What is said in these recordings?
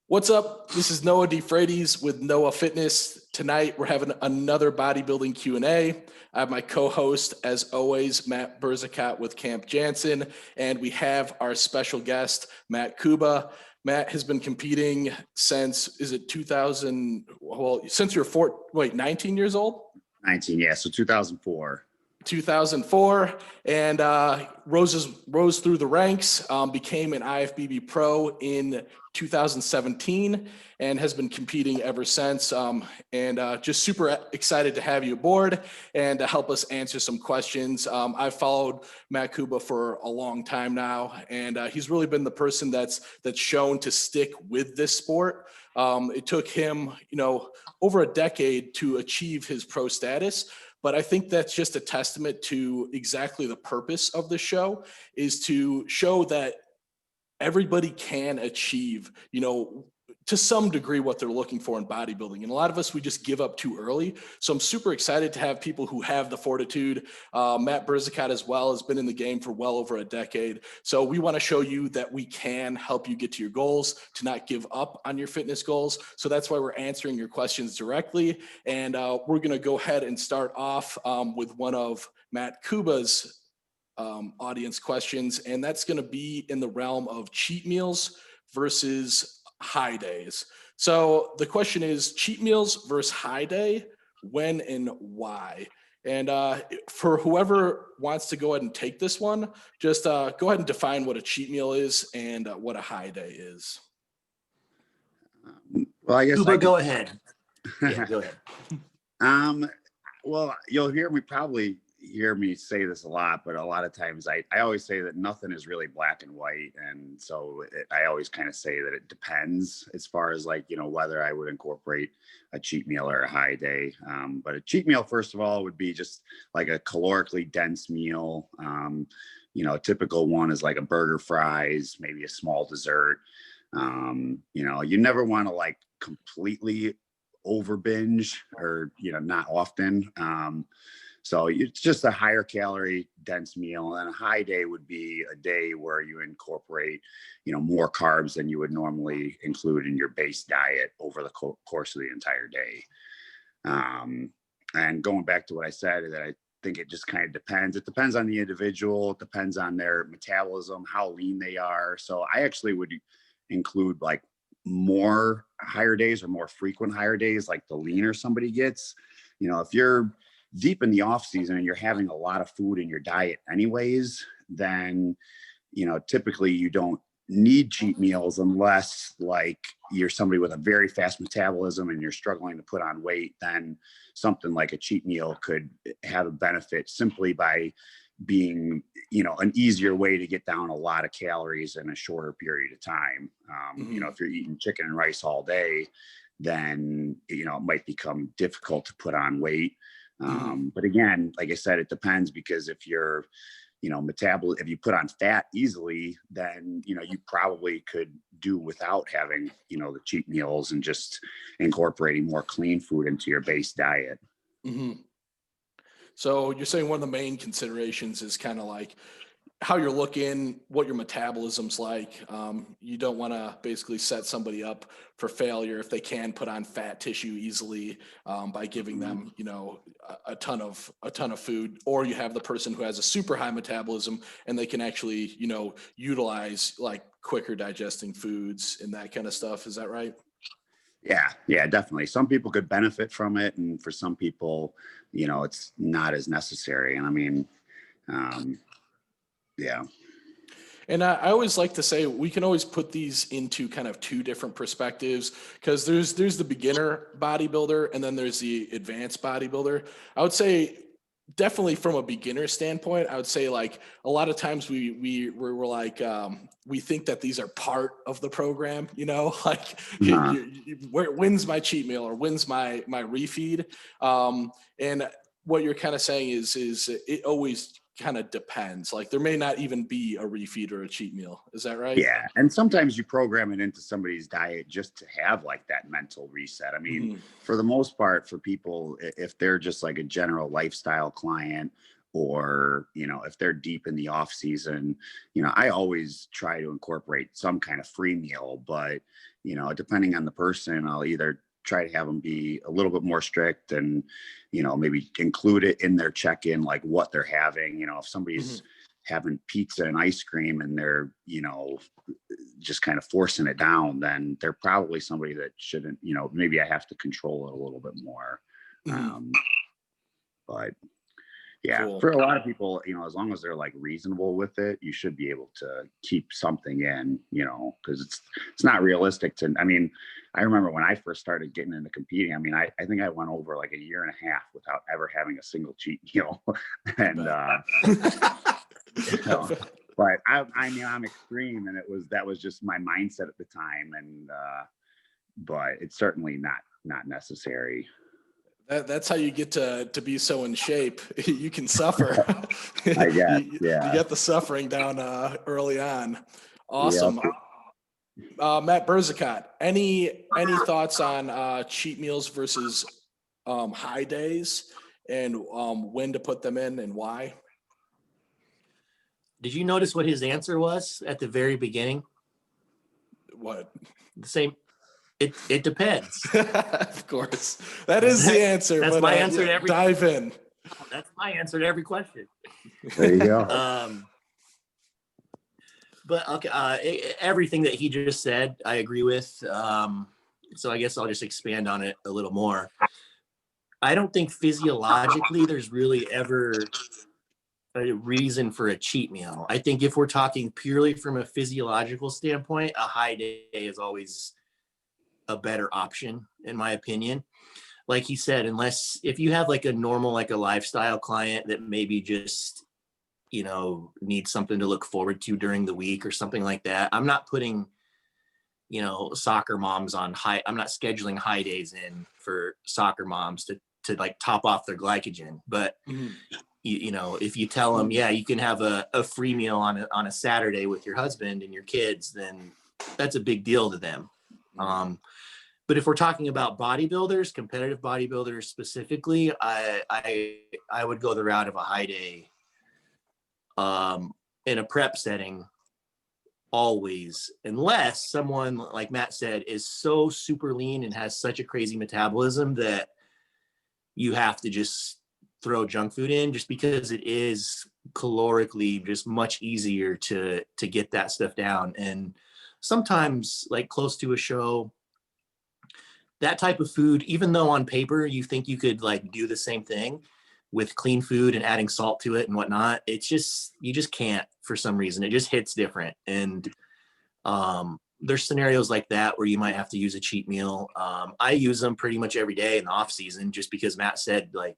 What's up? This is Noah DeFreitas with Noah Fitness. Tonight, we're having another bodybuilding Q&A. I have my co-host, as always, Matt Berzicat with Camp Jansen, and we have our special guest, Matt Kouba. Matt has been competing since, is it 2000? Well, since you're 19 years old? 19, yeah, so 2004. 2004, and rose through the ranks, became an IFBB pro in 2017, and has been competing ever since. Just super excited to have you aboard and to help us answer some questions. I've followed Matt Kouba for a long time now, and he's really been the person that's shown to stick with this sport. It took him, over a decade to achieve his pro status. But I think that's just a testament to exactly the purpose of the show, is to show that everybody can achieve, to some degree what they're looking for in bodybuilding. And a lot of us, we just give up too early. So I'm super excited to have people who have the fortitude. Matt Berzicat as well has been in the game for well over a decade. So we want to show you that we can help you get to your goals, to not give up on your fitness goals. So that's why we're answering your questions directly. And we're going to go ahead and start off with one of Matt Kouba's audience questions. And that's going to be in the realm of cheat meals versus high days. So the question is cheat meals versus high day, when and why? And for whoever wants to go ahead and take this one, just go ahead and define what a cheat meal is and what a high day is. Well, I guess Kouba, go ahead. Yeah, go ahead. Well, you'll probably hear me say this a lot, but a lot of times I always say that nothing is really black and white. And so I always kind of say that it depends as far as whether I would incorporate a cheat meal or a high day. But a cheat meal, first of all, would be just like a calorically dense meal. A typical one is like a burger, fries, maybe a small dessert. You never want to completely over binge or, not often. So it's just a higher calorie dense meal, and a high day would be a day where you incorporate, more carbs than you would normally include in your base diet over the course of the entire day. And going back to what I said, that I think it just kind of depends. It depends on the individual. It depends on their metabolism, how lean they are. So I actually would include more higher days or more frequent higher days, like the leaner somebody gets. If you're deep in the off season and you're having a lot of food in your diet anyways, then, typically you don't need cheat meals unless you're somebody with a very fast metabolism and you're struggling to put on weight. Then something like a cheat meal could have a benefit simply by being, an easier way to get down a lot of calories in a shorter period of time. If you're eating chicken and rice all day, then, it might become difficult to put on weight. But again, like I said, it depends, because if you're, if you put on fat easily, then, you probably could do without having, the cheat meals and just incorporating more clean food into your base diet. Mm-hmm. So you're saying one of the main considerations is kind of like how you're looking, what your metabolism's like. You don't want to basically set somebody up for failure if they can put on fat tissue easily by giving them, a ton of food, or you have the person who has a super high metabolism and they can actually, utilize quicker digesting foods and that kind of stuff. Is that right? Yeah, definitely. Some people could benefit from it, and for some people, it's not as necessary. And I mean, yeah. And I always like to say we can always put these into kind of two different perspectives, because there's the beginner bodybuilder and then there's the advanced bodybuilder. I would say definitely from a beginner standpoint, I would say a lot of times we're we think that these are part of the program, when's my cheat meal or when's my refeed. And what you're kind of saying is it always kind of depends. There may not even be a refeed or a cheat meal. Is that right? Yeah. And sometimes you program it into somebody's diet just to have that mental reset. I mean, for the most part, for people, if they're just a general lifestyle client, or, you know, if they're deep in the off season, you know, I always try to incorporate some kind of free meal, but, you know, depending on the person, I'll either try to have them be a little bit more strict and, you know, maybe include it in their check-in, like what they're having. You know, if somebody's having pizza and ice cream and they're, you know, just kind of forcing it down, then they're probably somebody that shouldn't, you know, maybe I have to control it a little bit more. But yeah, Cool. for a lot of people, you know, as long as they're like reasonable with it, you should be able to keep something in, you know, because it's not realistic to, I mean, I remember when I first started getting into competing, I mean, I think I went over like a year and a half without ever having a single cheat meal. And you know, but I mean, I'm extreme, and that was just my mindset at the time. And but it's certainly not necessary. That's how you get to be so in shape. You can suffer. I guess, You yeah. get the suffering down early on. Awesome. Yep. Matt Berzicott, any thoughts on cheat meals versus high days, and when to put them in and why? Did you notice what his answer was at the very beginning? What? The same. It depends. Of course, that is the answer. That's but, my answer to every. Dive in. That's my answer to every question. There you go. But okay, everything that he just said, I agree with. So I guess I'll just expand on it a little more. I don't think physiologically there's really ever a reason for a cheat meal. I think if we're talking purely from a physiological standpoint, a high day is always a better option, in my opinion. Like he said, unless if you have like a normal, like a lifestyle client that maybe just, you know, needs something to look forward to during the week or something like that. I'm not putting, you know, soccer moms on I'm not scheduling high days in for soccer moms to like top off their glycogen. But you know, if you tell them, yeah, you can have a free meal on a Saturday with your husband and your kids, then that's a big deal to them. But if we're talking about bodybuilders, competitive bodybuilders specifically, I would go the route of a high day in a prep setting always, unless someone, like Matt said, is so super lean and has such a crazy metabolism that you have to just throw junk food in, just because it is calorically just much easier to get that stuff down. And sometimes, like close to a show, that type of food, even though on paper you think you could like do the same thing with clean food and adding salt to it and whatnot, it's just, you just can't for some reason. It just hits different. And there's scenarios like that where you might have to use a cheat meal. I use them pretty much every day in the off season, just because Matt said, like,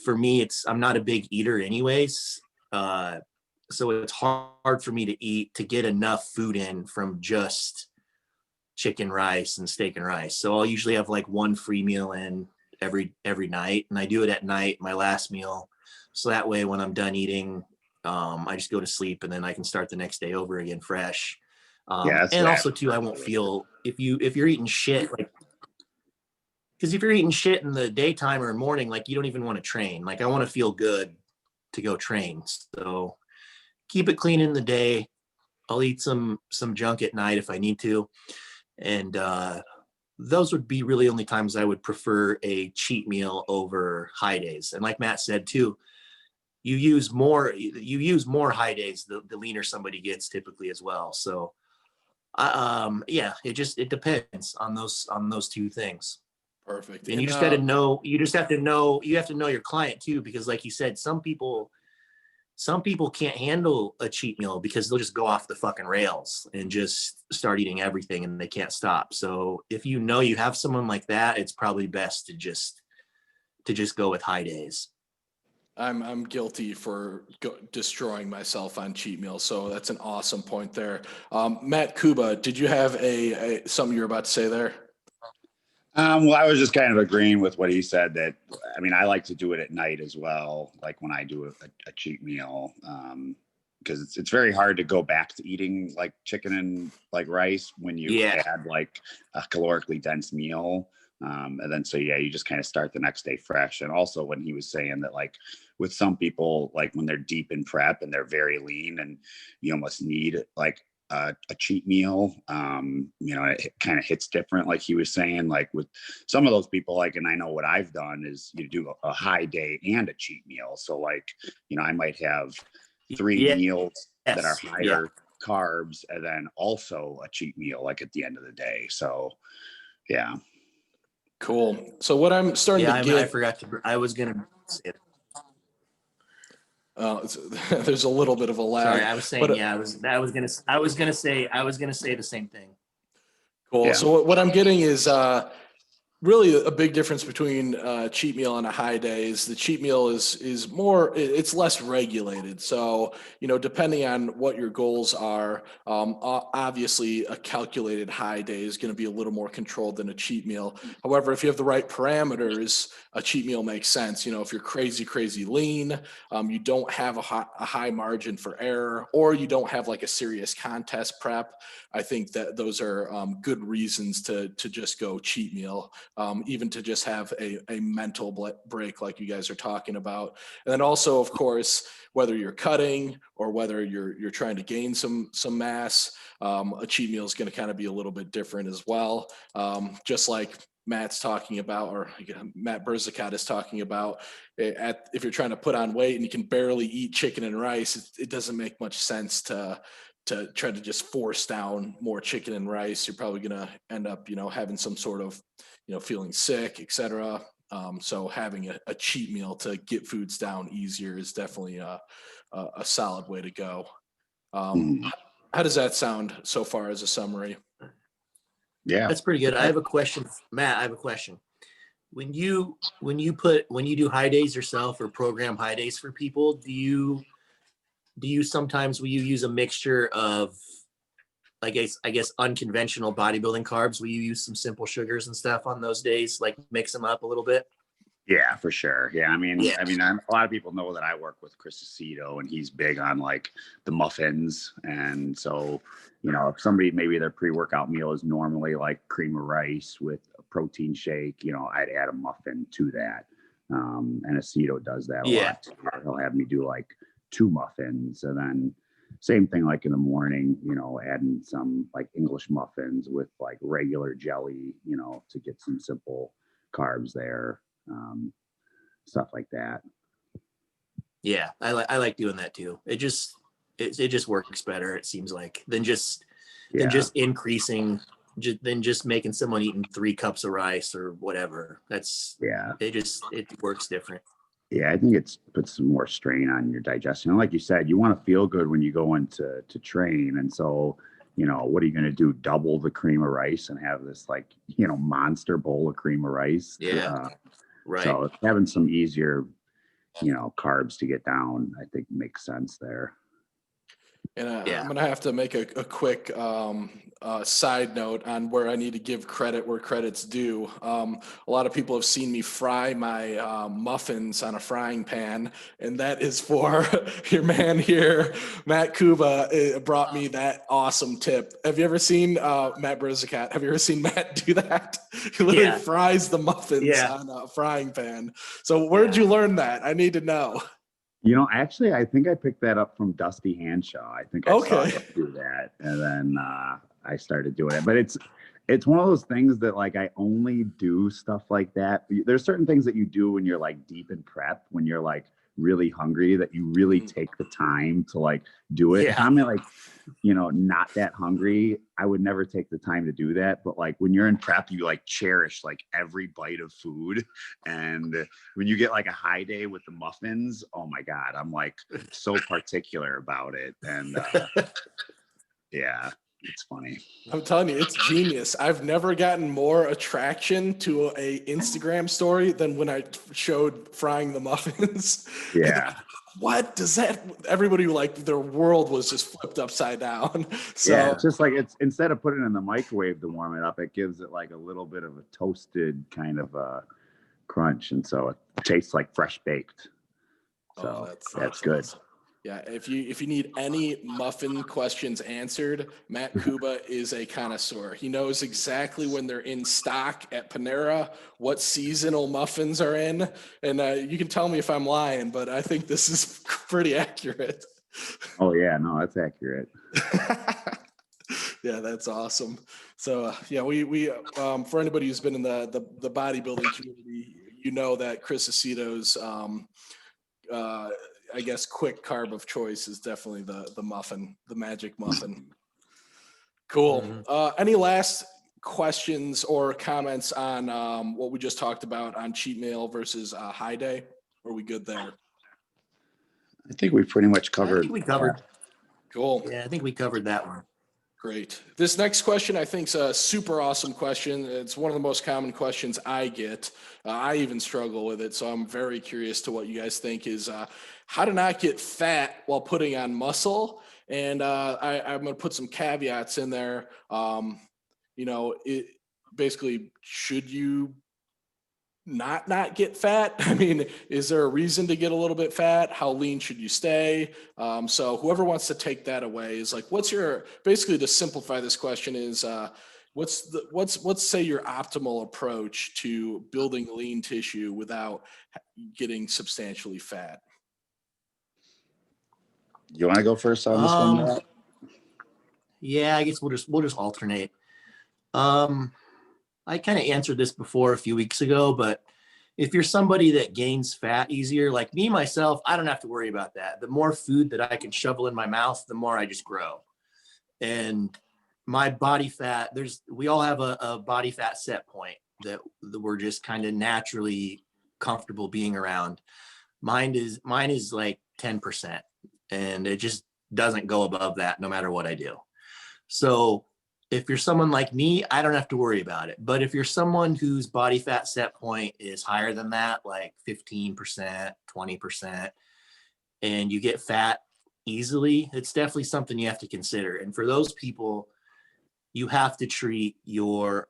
for me, I'm not a big eater anyways. So it's hard for me to get enough food in from just chicken, rice, and steak and rice. So I'll usually have like one free meal in every night, and I do it at night, my last meal. So that way, when I'm done eating, I just go to sleep, and then I can start the next day over again fresh. And also too, I won't feel if you're eating shit, like, because if you're eating shit in the daytime or morning, like, you don't even want to train. Like, I want to feel good to go train. So keep it clean in the day. I'll eat some junk at night if I need to. And those would be really only times I would prefer a cheat meal over high days. And like Matt said too, you use more high days the leaner somebody gets typically as well. So yeah, it depends on those two things. Perfect. And you just got to know, you have to know your client too, because like you said, some people can't handle a cheat meal because they'll just go off the fucking rails and just start eating everything and they can't stop. So if you know you have someone like that, it's probably best to just go with high days. I'm guilty for destroying myself on cheat meals, so that's an awesome point there. Matt Kouba, did you have something you were about to say there? Well, I was just kind of agreeing with what he said, that, I mean, I like to do it at night as well, like when I do a cheat meal, because it's very hard to go back to eating like chicken and like rice when you add like a calorically dense meal. And then, so yeah, you just kind of start the next day fresh. And also when he was saying that, like with some people, like when they're deep in prep and they're very lean and you almost need like a cheat meal, you know, it kind of hits different. Like he was saying, like with some of those people, like, and I know what I've done is you do a high day and a cheat meal. So like, you know, I might have 3 Yeah. meals that are Yes. higher carbs and then also a cheat meal like at the end of the day. So yeah. Cool. So what I'm starting Yeah, to get, I forgot to. I was gonna say it. there's a little bit of a lag. Sorry, I was saying. But Yeah, I was gonna say the same thing. cool. Yeah. So what I'm getting is really a big difference between a cheat meal and a high day is the cheat meal is more, it's less regulated. So, you know, depending on what your goals are, obviously a calculated high day is going to be a little more controlled than a cheat meal. However, if you have the right parameters, a cheat meal makes sense. You know, if you're crazy lean, you don't have a high margin for error, or you don't have like a serious contest prep, I think that those are good reasons to just go cheat meal. Even to just have a mental break like you guys are talking about. And then also, of course, whether you're cutting or whether you're trying to gain some mass, a cheat meal is going to kind of be a little bit different as well. Just like Matt's talking about, or Matt Berzicat is talking about, if you're trying to put on weight and you can barely eat chicken and rice, it doesn't make much sense to try to just force down more chicken and rice. You're probably going to end up, you know, having some sort of, you know, feeling sick, etc. So having a cheat meal to get foods down easier is definitely a solid way to go. How does that sound so far as a summary? Yeah. That's pretty good. I have a question, Matt. I have a question. When you do high days yourself or program high days for people, do you sometimes, will you use a mixture of, I guess unconventional bodybuilding carbs? Will you use some simple sugars and stuff on those days, like mix them up a little bit? Yeah, for sure. Yeah, I mean, Yeah. a lot of people know that I work with Chris Aceto, and he's big on like the muffins. And so, you know, if somebody, maybe their pre-workout meal is normally like cream of rice with a protein shake, you know, I'd add a muffin to that. And Aceto does that a lot. He'll have me do like 2 muffins, and then same thing like in the morning, you know, adding some like English muffins with like regular jelly, you know, to get some simple carbs there. Stuff like that. Yeah, I like doing that too. It just works better, it seems like, than just increasing, than just making someone eating 3 cups of rice or whatever. It works different. Yeah, I think it's puts some more strain on your digestion. And like you said, you want to feel good when you go into train. And so, you know, what are you going to do? Double the cream of rice and have this like, you know, monster bowl of cream of rice? Yeah. Right. So having some easier, you know, carbs to get down, I think makes sense there. And I'm going to have to make a quick side note on where I need to give credit where credit's due. A lot of people have seen me fry my muffins on a frying pan, and that is for your man here, Matt Kouba, brought me that awesome tip. Have you ever seen Matt Berzicat? Have you ever seen Matt do that? He literally fries the muffins on a frying pan. So where'd you learn that? I need to know. You know, actually, I think I picked that up from Dusty Hanshaw. I think I saw him do that, and then I started doing it. But it's one of those things that like I only do stuff like that. There's certain things that you do when you're like deep in prep, when you're like really hungry, that you really take the time to like do it. If I'm like, you know, not that hungry, I would never take the time to do that. But like when you're in prep, you like cherish like every bite of food. And when you get like a high day with the muffins, oh my God, I'm like so particular about it. And yeah, it's funny. I'm telling you, it's genius. I've never gotten more attraction to a Instagram story than when I showed frying the muffins. Yeah. What does that? Everybody, like, their world was just flipped upside down. So yeah, it's just like, it's instead of putting it in the microwave to warm it up, it gives it like a little bit of a toasted kind of crunch, and so it tastes like fresh baked. So that's good. Awesome. Yeah, if you need any muffin questions answered, Matt Kouba is a connoisseur. He knows exactly when they're in stock at Panera, what seasonal muffins are in, and you can tell me if I'm lying, but I think this is pretty accurate. Oh yeah, no, that's accurate. Yeah, that's awesome. So yeah, we for anybody who's been in the bodybuilding community, you know that Chris Aceto's I guess quick carb of choice is definitely the muffin, the magic muffin. Cool. Any last questions or comments on what we just talked about on cheat meal versus high day? Or are we good there? I think we pretty much I covered. think we covered. Cool. Yeah, I think we covered that one. Great. This next question, I think, is a super awesome question. It's one of the most common questions I get. I even struggle with it, so I'm very curious to what you guys think is how to not get fat while putting on muscle. And I'm going to put some caveats in there. It basically, should you not get fat? I mean, is there a reason to get a little bit fat? How lean should you stay? So whoever wants to take that away is like, what's your, basically to simplify this question is, what's say your optimal approach to building lean tissue without getting substantially fat? You want to go first on this one, Matt? Yeah, I guess we'll just alternate. I kind of answered this before a few weeks ago, but if you're somebody that gains fat easier, like me, myself, I don't have to worry about that. The more food that I can shovel in my mouth, the more I just grow. And my body fat, we all have a body fat set point that we're just kind of naturally comfortable being around. Mine is like 10%, and it just doesn't go above that no matter what I do. So if you're someone like me, I don't have to worry about it. But if you're someone whose body fat set point is higher than that, like 15%, 20%, and you get fat easily, it's definitely something you have to consider. And for those people, you have to treat your,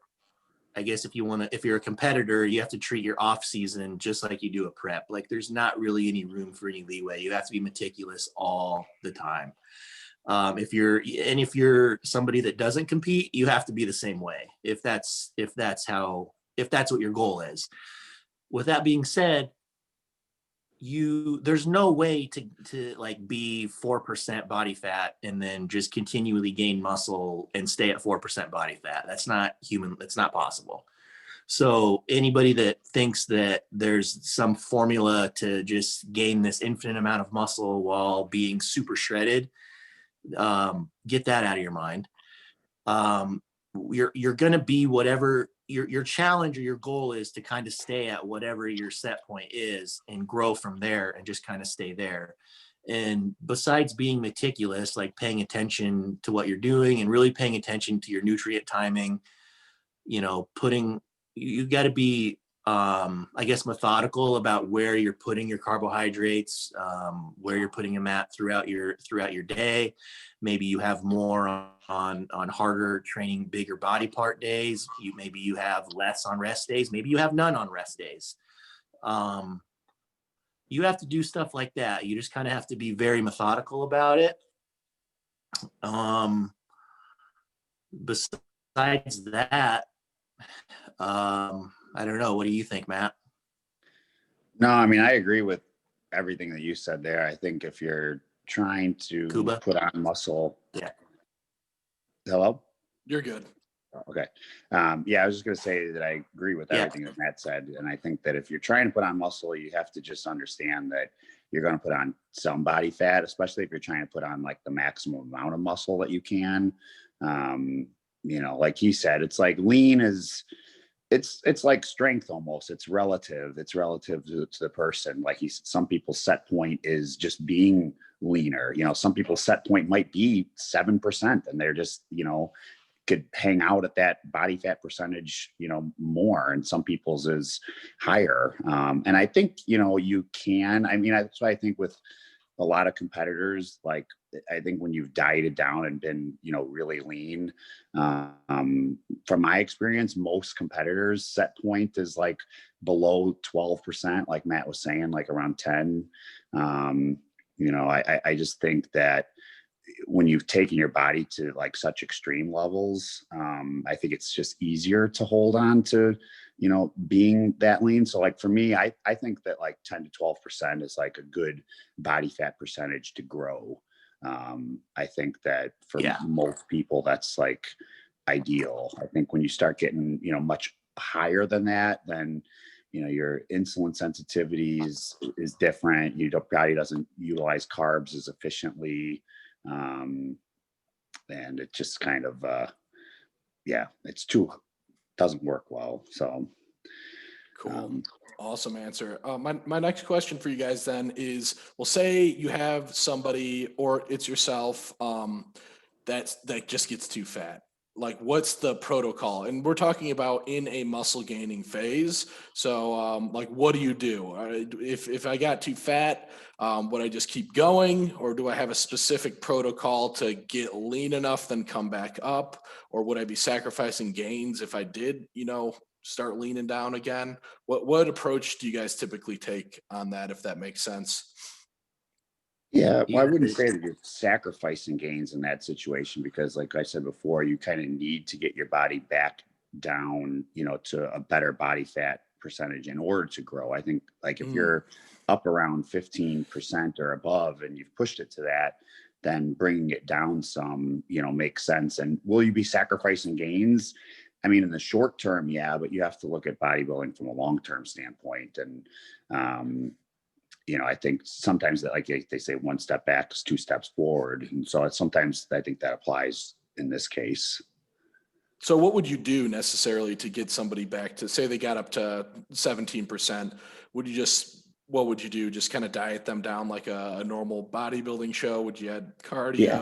I guess if you're a competitor, you have to treat your off season just like you do a prep. Like there's not really any room for any leeway. You have to be meticulous all the time. If you're somebody that doesn't compete, you have to be the same way. If that's what your goal is. With that being said, there's no way to like be 4% body fat and then just continually gain muscle and stay at 4% body fat. That's not human. That's not possible. So anybody that thinks that there's some formula to just gain this infinite amount of muscle while being super shredded, get that out of your mind. You're going to be whatever your challenge or your goal is, to kind of stay at whatever your set point is and grow from there and just kind of stay there. And besides being meticulous, like paying attention to what you're doing and really paying attention to your nutrient timing, you got to be, I guess, methodical about where you're putting your carbohydrates, where you're putting them at throughout your day. Maybe you have more on harder training, bigger body part days. Maybe you have less on rest days. Maybe you have none on rest days. You have to do stuff like that. You just kind of have to be very methodical about it. Besides that, I don't know. What do you think, Matt? No, I mean, I agree with everything that you said there. I think if you're trying to Kouba? put on muscle. Yeah. Hello? You're good. Okay. Yeah, I was just going to say that I agree with everything that Matt said. And I think that if you're trying to put on muscle, you have to just understand that you're going to put on some body fat, especially if you're trying to put on like the maximum amount of muscle that you can. Like he said, it's like lean is, it's like strength almost. It's relative to the person. Like some people's set point is just being leaner. Some people's set point might be 7%, and they're just, could hang out at that body fat percentage, more, and some people's is higher. And I think, you can, that's why I think with a lot of competitors, like, I think when you've dieted down and been, really lean, from my experience, most competitors set point is like below 12%, like Matt was saying, like around 10. I just think that when you've taken your body to like such extreme levels, I think it's just easier to hold on to, being that lean. So like for me, I think that like 10 to 12% is like a good body fat percentage to grow. I think that for most people, that's like ideal. I think when you start getting, much higher than that, then your insulin sensitivity is different. Your body doesn't utilize carbs as efficiently. And it just kind of, doesn't work well. So cool. Awesome answer. My next question for you guys then is, well, say you have somebody or it's yourself that just gets too fat. Like, what's the protocol? And we're talking about in a muscle gaining phase. So like, what do you do? If I got too fat, would I just keep going, or do I have a specific protocol to get lean enough, then come back up? Or would I be sacrificing gains if I did, start leaning down again? What approach do you guys typically take on that, if that makes sense? Yeah, well, I wouldn't say that you're sacrificing gains in that situation, because like I said before, you kind of need to get your body back down, to a better body fat percentage in order to grow. I think like if you're up around 15% or above and you've pushed it to that, then bringing it down some, makes sense. And will you be sacrificing gains? I mean, in the short term, yeah, but you have to look at bodybuilding from a long-term standpoint. And, I think sometimes that, like they say, one step back is two steps forward. And so sometimes I think that applies in this case. So what would you do necessarily to get somebody back to, say they got up to 17%? What would you do? Just kind of diet them down like a normal bodybuilding show? Would you add cardio? Yeah.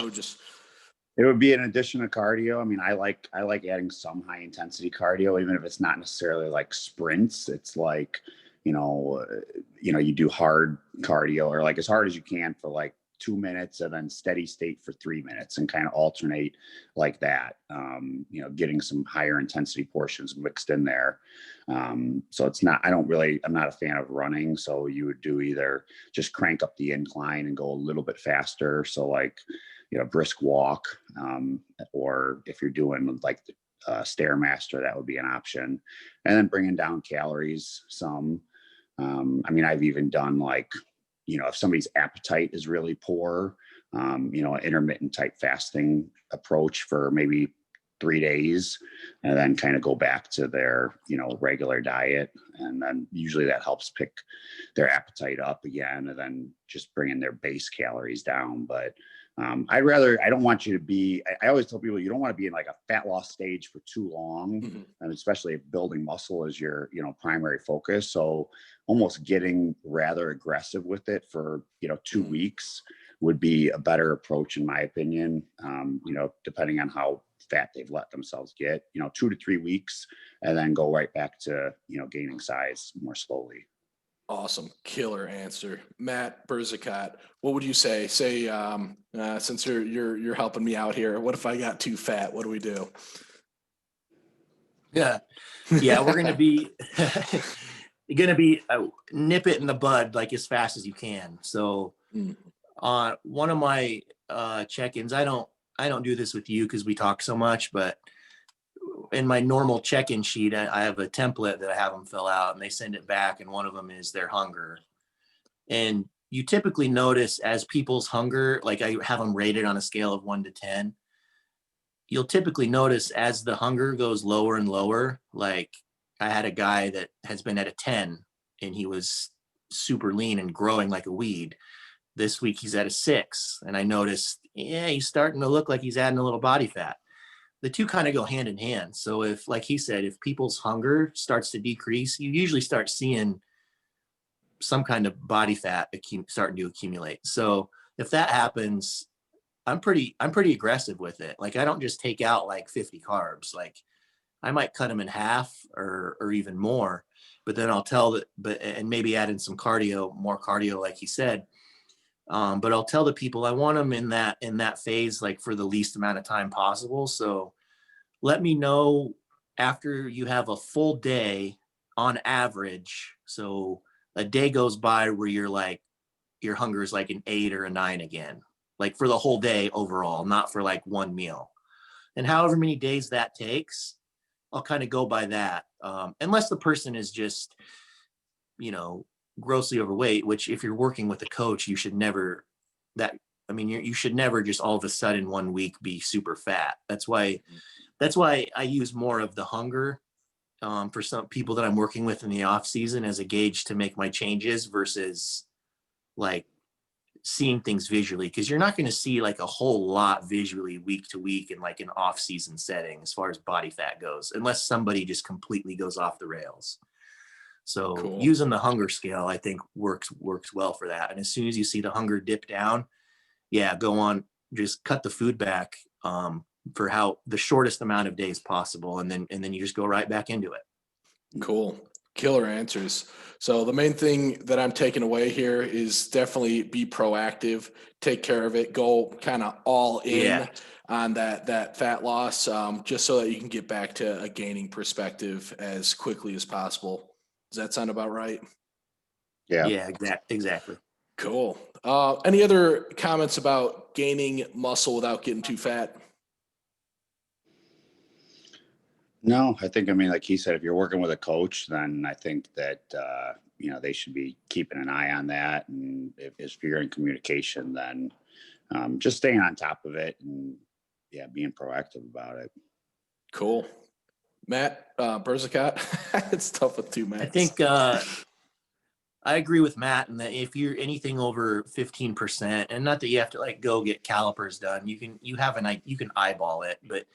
It would be an addition of cardio. I mean, I like adding some high intensity cardio, even if it's not necessarily like sprints. It's like, you do hard cardio, or like as hard as you can for like 2 minutes, and then steady state for 3 minutes, and kind of alternate like that. Getting some higher intensity portions mixed in there. So I'm not a fan of running. So you would do either just crank up the incline and go a little bit faster. So like, brisk walk, or if you're doing like the Stairmaster, that would be an option. And then bringing down calories some. I've even done like, if somebody's appetite is really poor, an intermittent type fasting approach for maybe 3 days, and then kind of go back to their, regular diet. And then usually that helps pick their appetite up again, and then just bringing their base calories down. But I don't want you to be, I always tell people, you don't want to be in like a fat loss stage for too long, and especially if building muscle is your, primary focus. So almost getting rather aggressive with it for, 2 weeks would be a better approach, in my opinion, depending on how fat they've let themselves get, 2 to 3 weeks, and then go right back to, gaining size more slowly. Awesome. Killer answer. Matt Berzicat, what would you say? Since you're helping me out here, what if I got too fat? What do we do? Yeah. We're going to be, nip it in the bud, like as fast as you can. So one of my check-ins, I don't do this with you because we talk so much, but in my normal check-in sheet, I have a template that I have them fill out, and they send it back. And one of them is their hunger. And you typically notice as people's hunger, like I have them rated on a scale of 1 to 10. You'll typically notice as the hunger goes lower and lower. Like I had a guy that has been at a 10, and he was super lean and growing like a weed. This week he's at a 6, and I noticed, he's starting to look like he's adding a little body fat. The two kind of go hand in hand. So if, like he said, if people's hunger starts to decrease, you usually start seeing some kind of body fat starting to accumulate. So if that happens, I'm pretty aggressive with it. Like I don't just take out like 50 carbs. Like I might cut them in half or even more, but then and maybe add in some more cardio, like he said. But I'll tell the people I want them in that phase, like for the least amount of time possible. So let me know after you have a full day on average. So a day goes by where you're your hunger is like an 8 or a 9 again, like for the whole day overall, not for like one meal. And however many days that takes, I'll kind of go by that. Unless the person is just, you know, grossly overweight, which if you're working with a coach, you should never you should never just all of a sudden 1 week be super fat. That's why I use more of the hunger for some people that I'm working with in the off season as a gauge to make my changes versus like seeing things visually, because you're not going to see like a whole lot visually week to week in like an off season setting as far as body fat goes, unless somebody just completely goes off the rails. So Cool. using the hunger scale, I think works well for that. And as soon as you see the hunger dip down, yeah, go on, just cut the food back for how the shortest amount of days possible. And then you just go right back into it. Cool. Killer answers. So the main thing that I'm taking away here is definitely be proactive, take care of it, go kind of all in on that fat loss, just so that you can get back to a gaining perspective as quickly as possible. Does that sound about right? Yeah, exactly. Cool. Any other comments about gaining muscle without getting too fat? No, I think, I mean, like he said, if you're working with a coach, then I think that, they should be keeping an eye on that. And if you're in communication, then just staying on top of it and being proactive about it. Cool. Matt, Berzicott, it's tough with two Matts. I think I agree with Matt in that if you're anything over 15%, and not that you have to like go get calipers done, you can eyeball it, but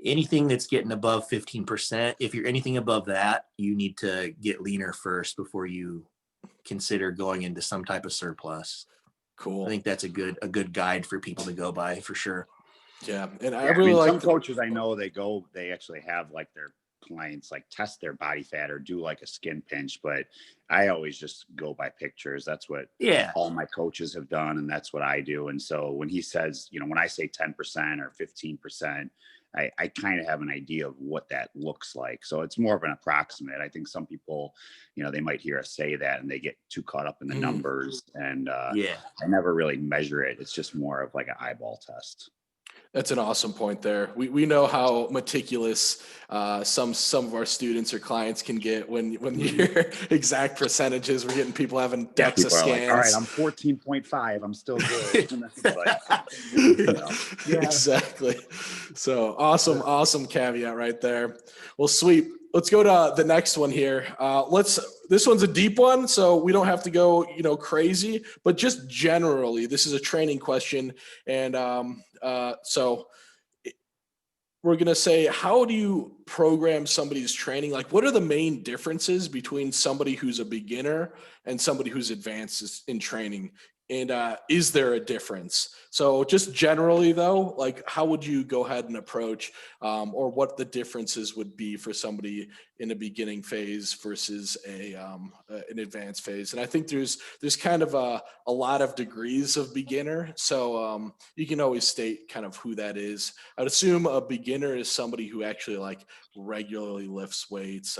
anything that's getting above 15%, if you're anything above that, you need to get leaner first before you consider going into some type of surplus. Cool. I think that's a good guide for people to go by for sure. Yeah. And I really like some coaches I know, they actually have like their clients like test their body fat or do like a skin pinch, but I always just go by pictures. That's what all my coaches have done, and that's what I do. And so when he says, when I say 10% or 15%, I kind of have an idea of what that looks like. So it's more of an approximate. I think some people, they might hear us say that and they get too caught up in the numbers, and I never really measure it. It's just more of like an eyeball test. That's an awesome point there. We know how meticulous some of our students or clients can get when you hear exact percentages. We're getting people having DEXA scans. Like, all right, I'm 14.5. I'm still good. Exactly. So awesome caveat right there. Well, sweet. Let's go to the next one here. This one's a deep one, so we don't have to go, crazy, but just generally, this is a training question. And so we're going to say, how do you program somebody's training? Like, what are the main differences between somebody who's a beginner and somebody who's advanced in training? And is there a difference? So just generally though, like how would you go ahead and approach or what the differences would be for somebody in a beginning phase versus an advanced phase? And I think there's kind of a lot of degrees of beginner. So you can always state kind of who that is. I'd assume a beginner is somebody who actually like regularly lifts weights.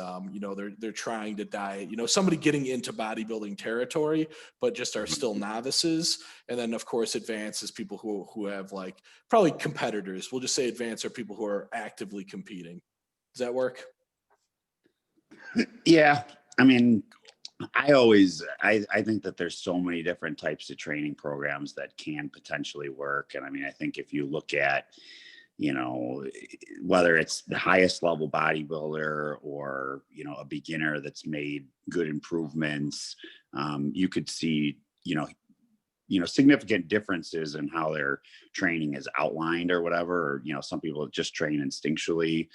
They're trying to diet, somebody getting into bodybuilding territory, but just are still novices. And then of course, advanced is people who have like probably competitors. We'll just say advanced are people who are actively competing. Does that work? Yeah. I mean, I think that there's so many different types of training programs that can potentially work. And I mean, I think if you look at, whether it's the highest level bodybuilder or, a beginner that's made good improvements, you could see, significant differences in how their training is outlined or whatever, or, some people just train instinctually.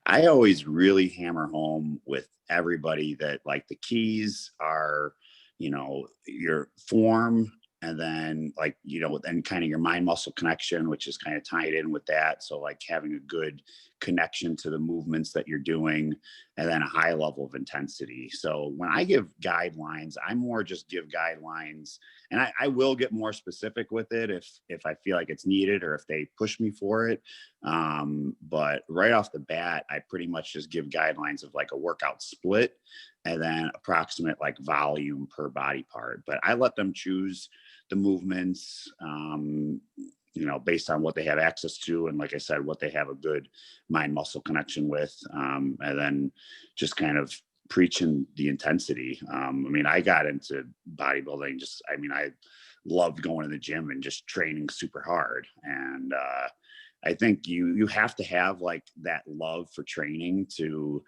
I always really hammer home with everybody that like the keys are, your form, and then then kind of your mind muscle connection, which is kind of tied in with that. So like having a good connection to the movements that you're doing, and then a high level of intensity. So when I give guidelines, I more just give guidelines, and I will get more specific with it if I feel like it's needed or if they push me for it. But right off the bat, I pretty much just give guidelines of like a workout split and then approximate like volume per body part. But I let them choose the movements, based on what they have access to. And like I said, what they have a good mind muscle connection with. And then just kind of preaching the intensity. I got into bodybuilding I loved going to the gym and just training super hard. And I think you have to have like that love for training to,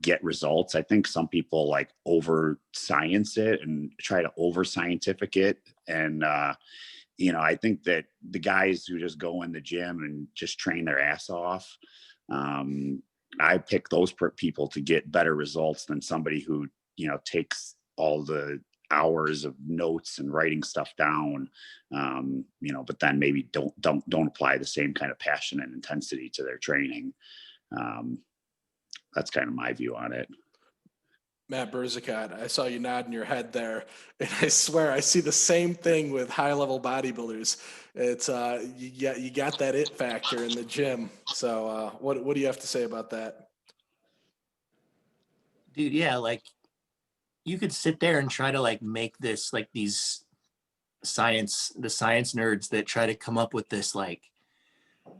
get results. I think some people like over science it and try to over scientific it. And, I think that the guys who just go in the gym and just train their ass off, I pick those people to get better results than somebody who, takes all the hours of notes and writing stuff down, but then maybe don't apply the same kind of passion and intensity to their training. That's kind of my view on it. Matt Berzicott, I saw you nodding your head there, and I swear I see the same thing with high-level bodybuilders. It's you got that it factor in the gym. So what do you have to say about that? Dude, yeah, like you could sit there and try to like make this like the science nerds that try to come up with this like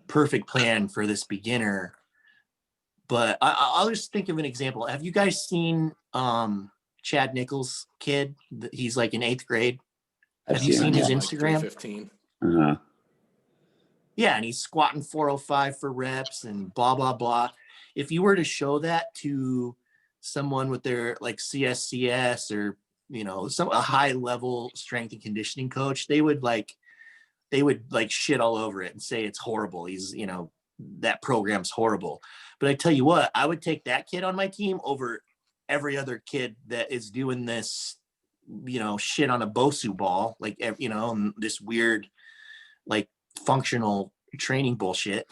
perfect plan for this beginner. But I'll just think of an example. Have you guys seen Chad Nichols' kid? He's like in 8th grade. Have you seen his Instagram? 15. Uh-huh. Yeah, and he's squatting 405 for reps and blah, blah, blah. If you were to show that to someone with their like CSCS or, a high level strength and conditioning coach, they would shit all over it and say it's horrible. He's, that program's horrible. But I tell you what, I would take that kid on my team over every other kid that is doing this, shit on a Bosu ball, like, this weird, like functional training bullshit.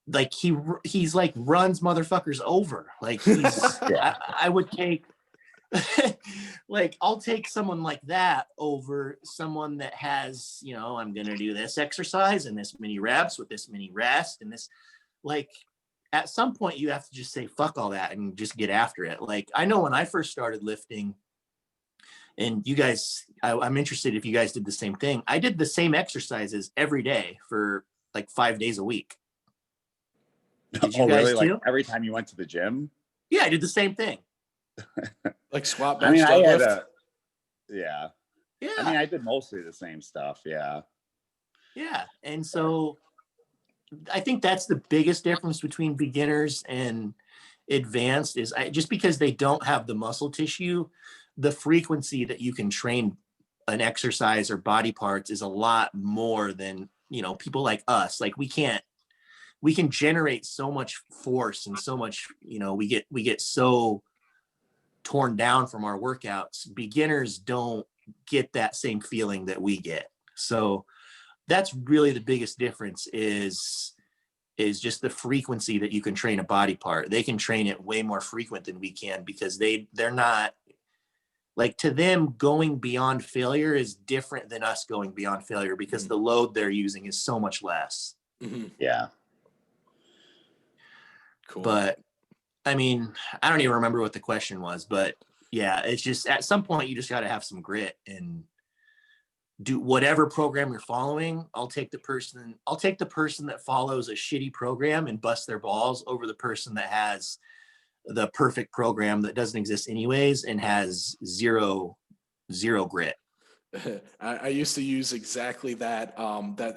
Like he's like runs motherfuckers over. Like he's, Yeah. I would take, like, I'll take someone like that over someone that has, I'm going to do this exercise and this many reps with this many rest and this, like, at some point you have to just say, fuck all that and just get after it. Like, I know when I first started lifting, and you guys, I'm interested if you guys did the same thing. I did the same exercises every day for like 5 days a week. Did you guys really? too? Like every time you went to the gym? Yeah, I did the same thing. Like squat, bench, deadlift? Yeah. Yeah. I did mostly the same stuff. Yeah. Yeah. And so I think that's the biggest difference between beginners and advanced is just because they don't have the muscle tissue, the frequency that you can train an exercise or body parts is a lot more than, people like us. Like we can generate so much force and so much, we get so torn down from our workouts. Beginners don't get that same feeling that we get. So that's really the biggest difference is just the frequency that you can train a body part. They can train it way more frequent than we can because they're not, like, to them going beyond failure is different than us going beyond failure because the load they're using is so much less. Mm-hmm. Yeah. Cool. But I don't even remember what the question was, but yeah, it's just at some point you just got to have some grit and do whatever program you're following. I'll take the person that follows a shitty program and bust their balls over the person that has the perfect program that doesn't exist anyways and has zero grit. I used to use exactly that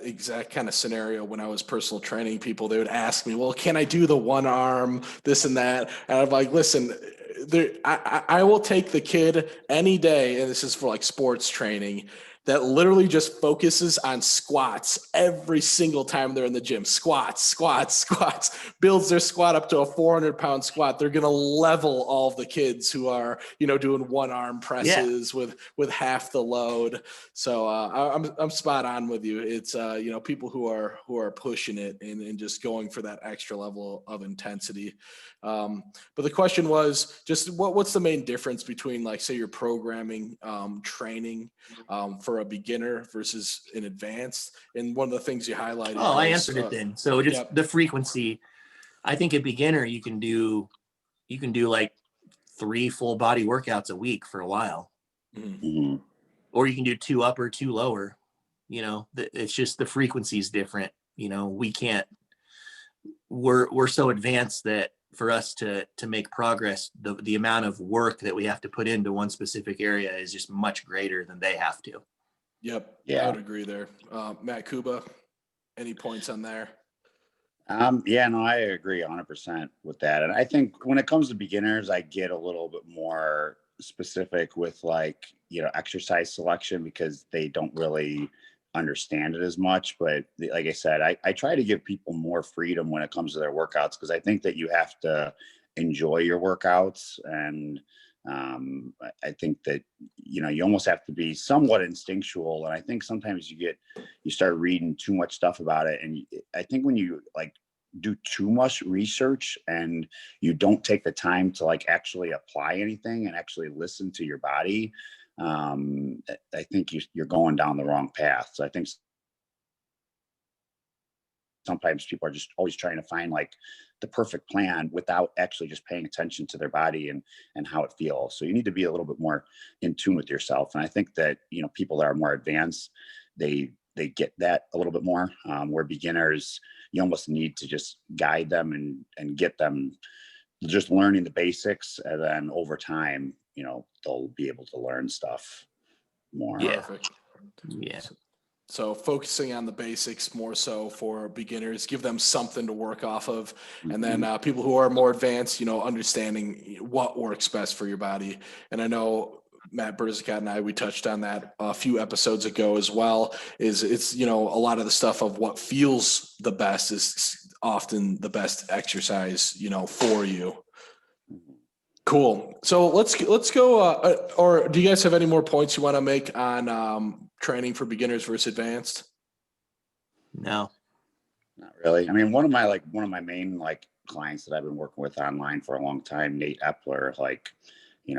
exact kind of scenario when I was personal training people. They would ask me, well, can I do the one arm, this and that? And I'm like, listen, I will take the kid any day, and this is for like sports training, that literally just focuses on squats every single time they're in the gym. Squats, squats, squats, builds their squat up to a 400-pound squat. They're going to level all of the kids who are, doing one arm presses with half the load. So I'm spot on with you. It's, people who are pushing it and just going for that extra level of intensity. But the question was just what's the main difference between, like, say, your programming training for a beginner versus an advanced? And one of the things you highlighted. Oh, I answered it then. So just the frequency. I think a beginner, you can do like 3 full body workouts a week for a while, or you can do 2 upper, 2 lower. It's just the frequency is different. We're so advanced that for us to make progress, the amount of work that we have to put into one specific area is just much greater than they have to. Yep. Yeah. I would agree there. Matt, Kouba, any points on there? Yeah, no, I agree 100% with that. And I think when it comes to beginners, I get a little bit more specific with, like, exercise selection, because they don't really understand it as much. But like I said, I try to give people more freedom when it comes to their workouts, because I think that you have to enjoy your workouts. And I think that, you almost have to be somewhat instinctual. And I think sometimes you start reading too much stuff about it. And I think when you, like, do too much research and you don't take the time to, like, actually apply anything and actually listen to your body, I think you're going down the wrong path. So I think sometimes people are just always trying to find, like, the perfect plan without actually just paying attention to their body and how it feels. So you need to be a little bit more in tune with yourself. And I think that, people that are more advanced, they get that a little bit more, where beginners, you almost need to just guide them and get them just learning the basics. And then over time, they'll be able to learn stuff more. Yeah. Perfect. Yeah. So focusing on the basics more so for beginners, give them something to work off of. And then people who are more advanced, understanding what works best for your body. And I know Matt Berzicat and we touched on that a few episodes ago as well, it's, a lot of the stuff of what feels the best is often the best exercise, for you. Cool. So let's go. Or do you guys have any more points you want to make on training for beginners versus advanced? No, not really. I mean, one of my main, like, clients that I've been working with online for a long time, Nate Epler, like,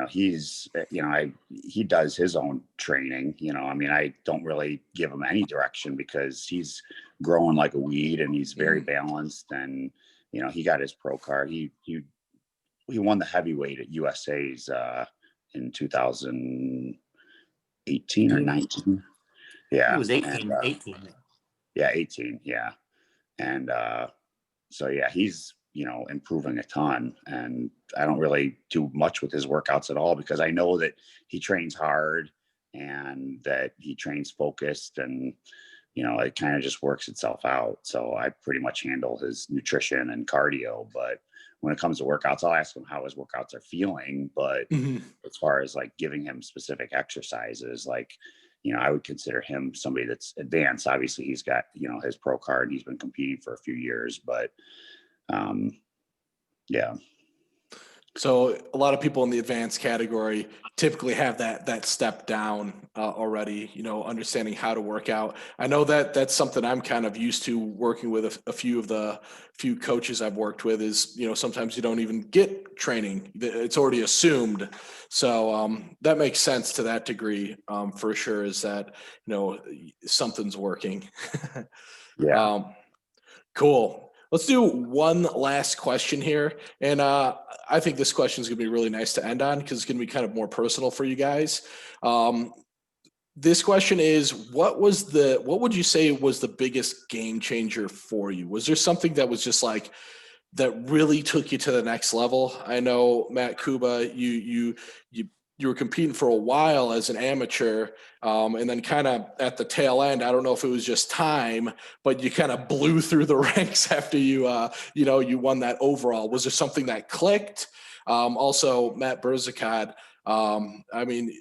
he's, he does his own training. I mean, I don't really give him any direction because he's growing like a weed and he's very balanced. And, he got his pro card. He won the heavyweight at USA's in 2018 or 19. Yeah. it was 18. 18. Yeah, 18. Yeah. And so, yeah, he's, improving a ton. And I don't really do much with his workouts at all because I know that he trains hard and that he trains focused, and, it kind of just works itself out. So I pretty much handle his nutrition and cardio. But when it comes to workouts, I'll ask him how his workouts are feeling. But as far as, like, giving him specific exercises, like, I would consider him somebody that's advanced. Obviously, he's got, his pro card and he's been competing for a few years. But yeah. So a lot of people in the advanced category typically have that step down already, understanding how to work out. I know that that's something I'm kind of used to working with a few coaches I've worked with is, sometimes you don't even get training. It's already assumed. So that makes sense to that degree, for sure, is that, something's working. Yeah. Cool. Let's do one last question here. And I think this question is going to be really nice to end on because it's going to be kind of more personal for you guys. This question is, what would you say was the biggest game changer for you? Was there something that was just like, that really took you to the next level? I know, Matt, Kouba, you were competing for a while as an amateur, and then kind of at the tail end, I don't know if it was just time, but you kind of blew through the ranks after you won that overall. Was there something that clicked? Also, Matt Berzicat, I mean,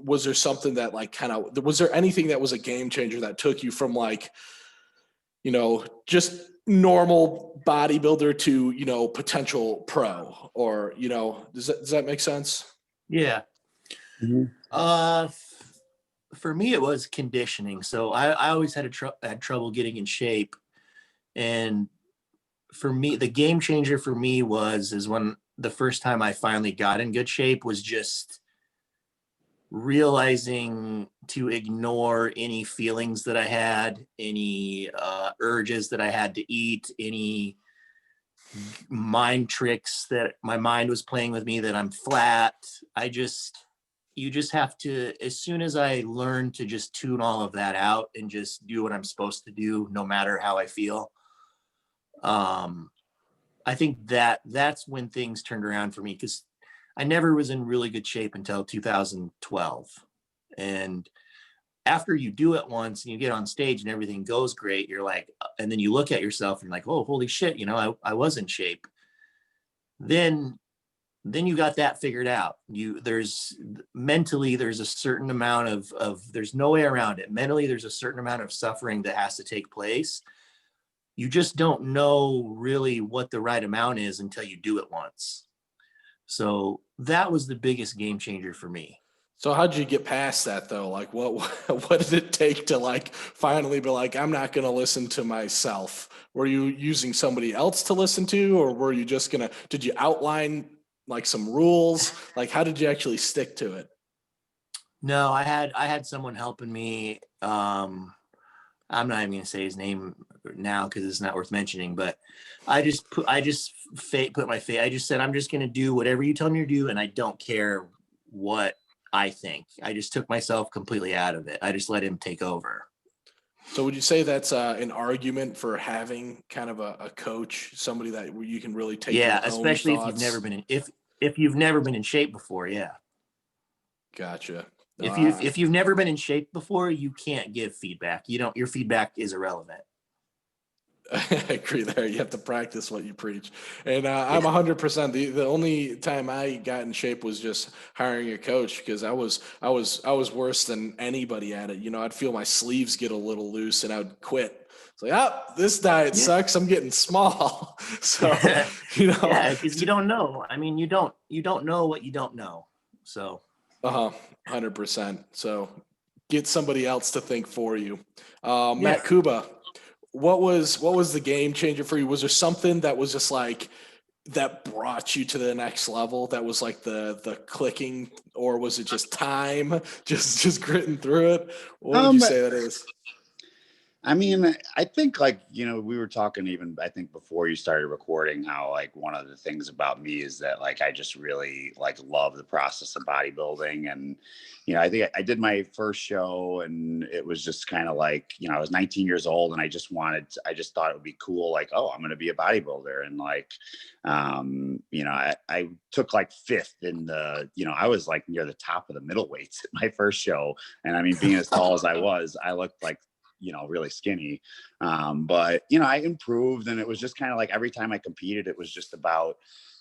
was there something that like was there anything that was a game changer that took you from like, just normal bodybuilder to, potential pro, or, does that make sense? Yeah. Mhm. For me, it was conditioning. So I always had trouble getting in shape. And for me, the game changer for me is when the first time I finally got in good shape was just realizing to ignore any feelings that I had, any urges that I had to eat, any mind tricks that my mind was playing with me, that I'm flat. You just have to, as soon as I learned to just tune all of that out and just do what I'm supposed to do, no matter how I feel. I think that's when things turned around for me, because I never was in really good shape until 2012. And after you do it once and you get on stage and everything goes great, you're like, and then you look at yourself and you're like, oh, holy shit, I was in shape. Then you got that figured out. There's a certain amount of there's no way around it. Mentally, there's a certain amount of suffering that has to take place. You just don't know really what the right amount is until you do it once. So that was the biggest game changer for me. So how'd you get past that though? Like what did it take to like finally be like, I'm not going to listen to myself? Were you using somebody else to listen to, or were you just did you outline like some rules? Like how did you actually stick to it? No, I had someone helping me. I'm not even going to say his name now because it's not worth mentioning, but I just put my faith. I just said, I'm just going to do whatever you tell me to do. And I don't care what I think. I just took myself completely out of it. I just let him take over. So would you say that's an argument for having kind of a coach, somebody that you can really take your own especially thoughts? if you've never been in shape before. Yeah. Gotcha. If you've never been in shape before, you can't give feedback. Your feedback is irrelevant. I agree there. You have to practice what you preach. And I'm 100%. The only time I got in shape was just hiring a coach, because I was worse than anybody at it. I'd feel my sleeves get a little loose and I would quit. It's like, this diet sucks. I'm getting small. So, yeah, because you don't know. I mean, you don't know what you don't know. So 100%. So get somebody else to think for you. Yeah. Matt Kouba, what was the game changer for you? Was there something that was just like that brought you to the next level, that was like the clicking, or was it just time, just gritting through it? What would you say that is? I mean, I think we were talking even, I think before you started recording, how like one of the things about me is that like I just really like love the process of bodybuilding. And I think I did my first show and it was just kind of like, I was 19 years old and I just thought it would be cool, like, oh, I'm going to be a bodybuilder. And like I took like fifth in I was like near the top of the middleweights at my first show. And I mean, being as tall as I looked like really skinny. But I improved, and it was just kind of like every time I competed, it was just about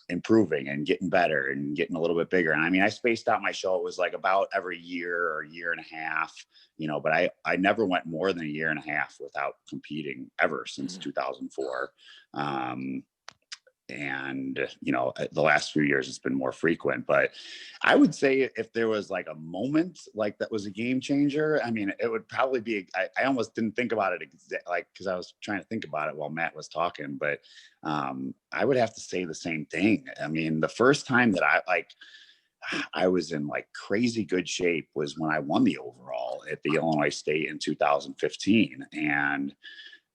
improving and getting better and getting a little bit bigger. And I mean, I spaced out my show. It was like about every year or year and a half, but I never went more than a year and a half without competing ever since 2004. And the last few years it's been more frequent. But I would say if there was like a moment like that was a game changer, I mean, it would probably be I almost didn't think about it because I was trying to think about it while Matt was talking, but I would have to say the same thing. I mean, the first time that I was in like crazy good shape was when I won the overall at the Illinois State in 2015. And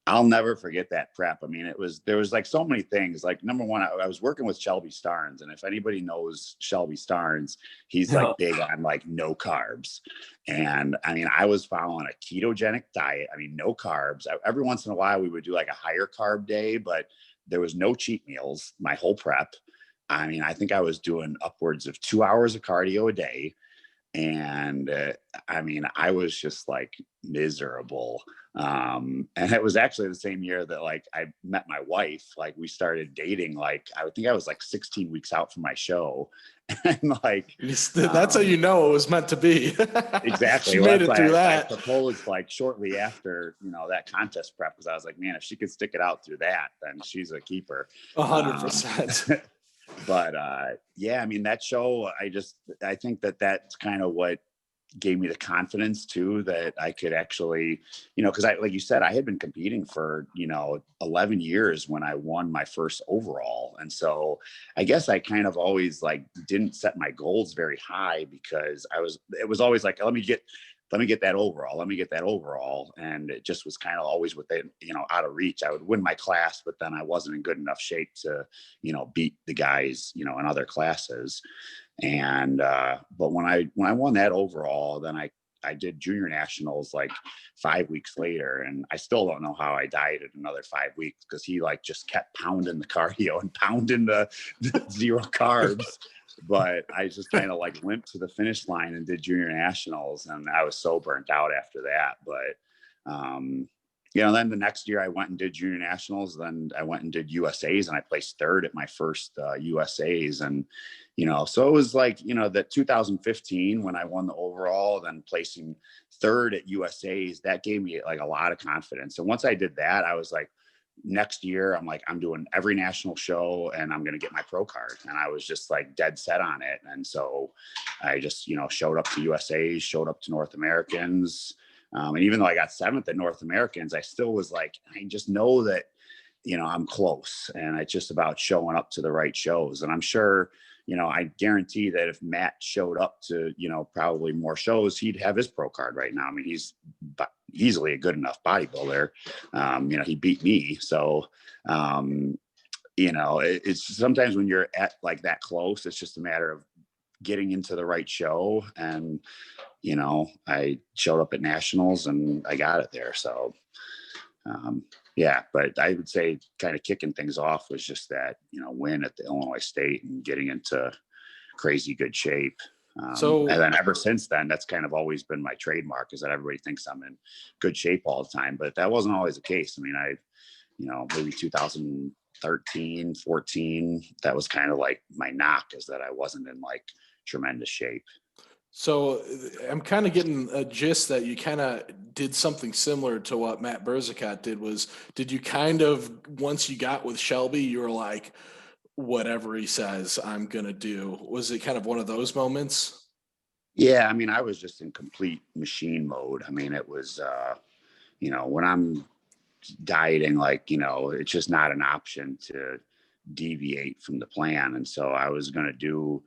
I'll never forget that prep. I mean, there was like so many things. Like, number one, I was working with Shelby Starnes. And if anybody knows Shelby Starnes, he's like big on like no carbs. And I mean, I was following a ketogenic diet. I mean, no carbs. Every once in a while we would do like a higher carb day, but there was no cheat meals my whole prep. I mean, I think I was doing upwards of 2 hours of cardio a day. And I mean, I was just like miserable. And it was actually the same year that like I met my wife. Like we started dating, like I would think I was like 16 weeks out from my show. And like That's how you know it was meant to be. exactly. She Well, made that's it why through I that. proposed like shortly after, that contest prep, because I was like, man, if she could stick it out through that, then she's a keeper. 100%. But yeah, I mean, that show, I think that's kind of what gave me the confidence too, that I could actually, because like you said, I had been competing for, 11 years when I won my first overall. And so I guess I kind of always like didn't set my goals very high, because it was always like, let me get that overall. Let me get that overall. And it just was kind of always within, out of reach. I would win my class, but then I wasn't in good enough shape to, beat the guys, in other classes. And but when I won that overall, then I did junior nationals like 5 weeks later, and I still don't know how I dieted another 5 weeks, because he like just kept pounding the cardio and pounding the zero carbs. But I just kind of like limped to the finish line and did junior nationals, and I was so burnt out after that. But then the next year I went and did junior nationals. Then I went and did USAs, and I placed third at my first USAs. And, so it was like, that 2015 when I won the overall, then placing third at USAs, that gave me like a lot of confidence. And once I did that, I was like, next year, I'm like, I'm doing every national show and I'm going to get my pro card. And I was just like dead set on it. And so I just, showed up to USAs, showed up to North Americans. And even though I got 7th at North Americans, I still was like, I just know that, I'm close, and it's just about showing up to the right shows. And I'm sure, I guarantee that if Matt showed up to, probably more shows, he'd have his pro card right now. I mean, he's easily a good enough bodybuilder. He beat me. So, it's sometimes when you're at like that close, it's just a matter of getting into the right show. And, I showed up at nationals and I got it there. So, yeah, but I would say kind of kicking things off was just that, win at the Illinois State and getting into crazy good shape. And then ever since then, that's kind of always been my trademark, is that everybody thinks I'm in good shape all the time, but that wasn't always the case. I mean, maybe 2013, 14, that was kind of like my knock, is that I wasn't in like tremendous shape. So I'm kind of getting a gist that you kind of did something similar to what Matt Berzicott did. Did you kind of, once you got with Shelby, you were like, whatever he says, I'm going to do? Was it kind of one of those moments? Yeah. I mean, I was just in complete machine mode. I mean, it was, when I'm dieting, like, it's just not an option to deviate from the plan. And so I was going to do,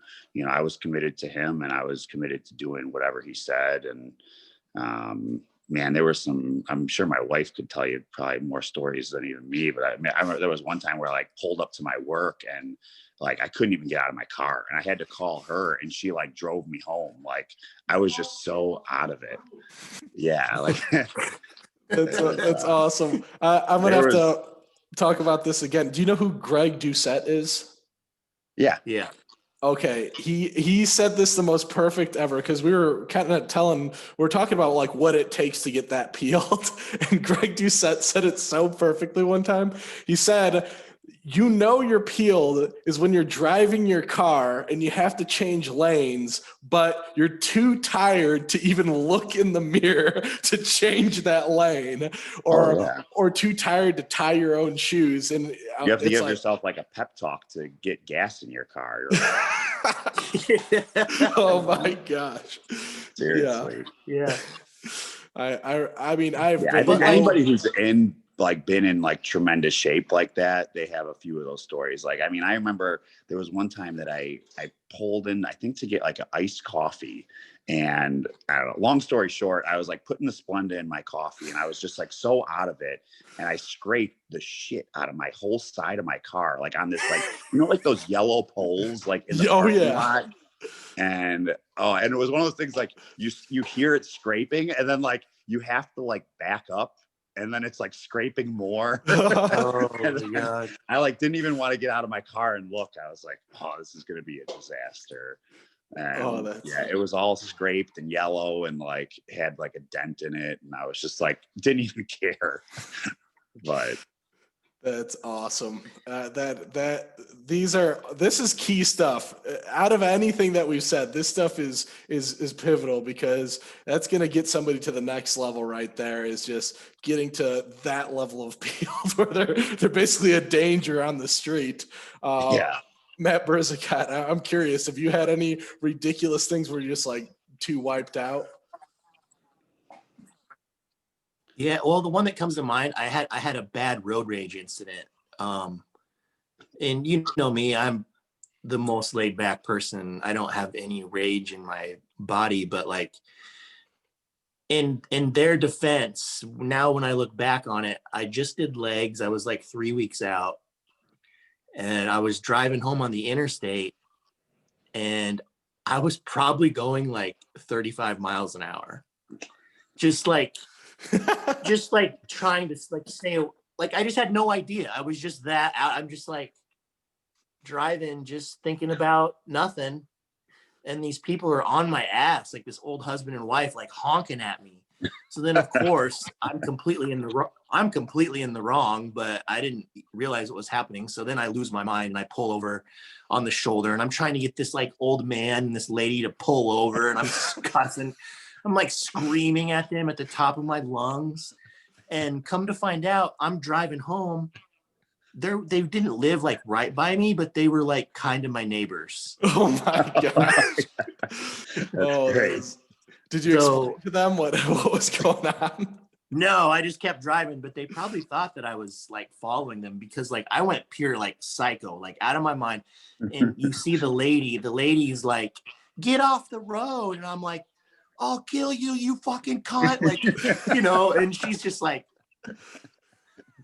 I was committed to him, and I was committed to doing whatever he said. And man, there were I'm sure my wife could tell you probably more stories than even me, but I remember there was one time where I like pulled up to my work, and like I couldn't even get out of my car, and I had to call her, and she like drove me home. Like I was just so out of it. Yeah. Like That's awesome. I'm going to have to talk about this again. Do you know who Greg Doucette is? Yeah. Yeah. Okay, he said this the most perfect ever, because we were kind of we're talking about like what it takes to get that peeled, and Greg Doucette said it so perfectly one time. He said, you're peeled is when you're driving your car and you have to change lanes, but you're too tired to even look in the mirror to change that lane, or too tired to tie your own shoes. And you have to give yourself like a pep talk to get gas in your car. Oh my gosh. Seriously. Yeah. I mean, I think anybody who's been in like tremendous shape like that, they have a few of those stories. Like, I mean, I remember there was one time that I pulled in, I think, to get like an iced coffee. And I don't know, long story short, I was like putting the Splenda in my coffee, and I was just like so out of it. And I scraped the shit out of my whole side of my car, like on this, like, like those yellow poles, like in the parking lot. And it was one of those things, like you hear it scraping, and then like you have to like back up, and then it's like scraping more. Oh my God. I like didn't even want to get out of my car and look. I was like, oh, this is gonna be a disaster. And that's yeah, it was all scraped and yellow and like had like a dent in it. And I was just like, didn't even care. But That's awesome. This is key stuff. Out of anything that we've said, this stuff is pivotal, because that's going to get somebody to the next level right there, is just getting to that level of field where they're basically a danger on the street. yeah. Matt Berzicat, I'm curious, have you had any ridiculous things where you're just like too wiped out? Yeah, well, the one that comes to mind, I had a bad road rage incident. And you know me, I'm the most laid back person. I don't have any rage in my body, but like in their defense, now when I look back on it, I just did legs. I was like 3 weeks out, and I was driving home on the interstate, and I was probably going like 35 miles an hour. Just like trying to like stay, like I just had no idea. I was just that out. I'm just like driving, just thinking about nothing. And these people are on my ass, like this old husband and wife, like honking at me. So then of course I'm completely in the wrong, but I didn't realize what was happening. So then I lose my mind and I pull over on the shoulder, and I'm trying to get this like old man and this lady to pull over, and I'm cussing. I'm like screaming at them at the top of my lungs. And come to find out, I'm driving home. They didn't live like right by me, but they were like kind of my neighbors. Oh my gosh. Oh, great. Did you explain to them what was going on? No, I just kept driving, but they probably thought that I was like following them, because like I went pure like psycho, like out of my mind. And you see the lady's like, get off the road. And I'm like, I'll kill you, you fucking cunt. Like, you know, and she's just like,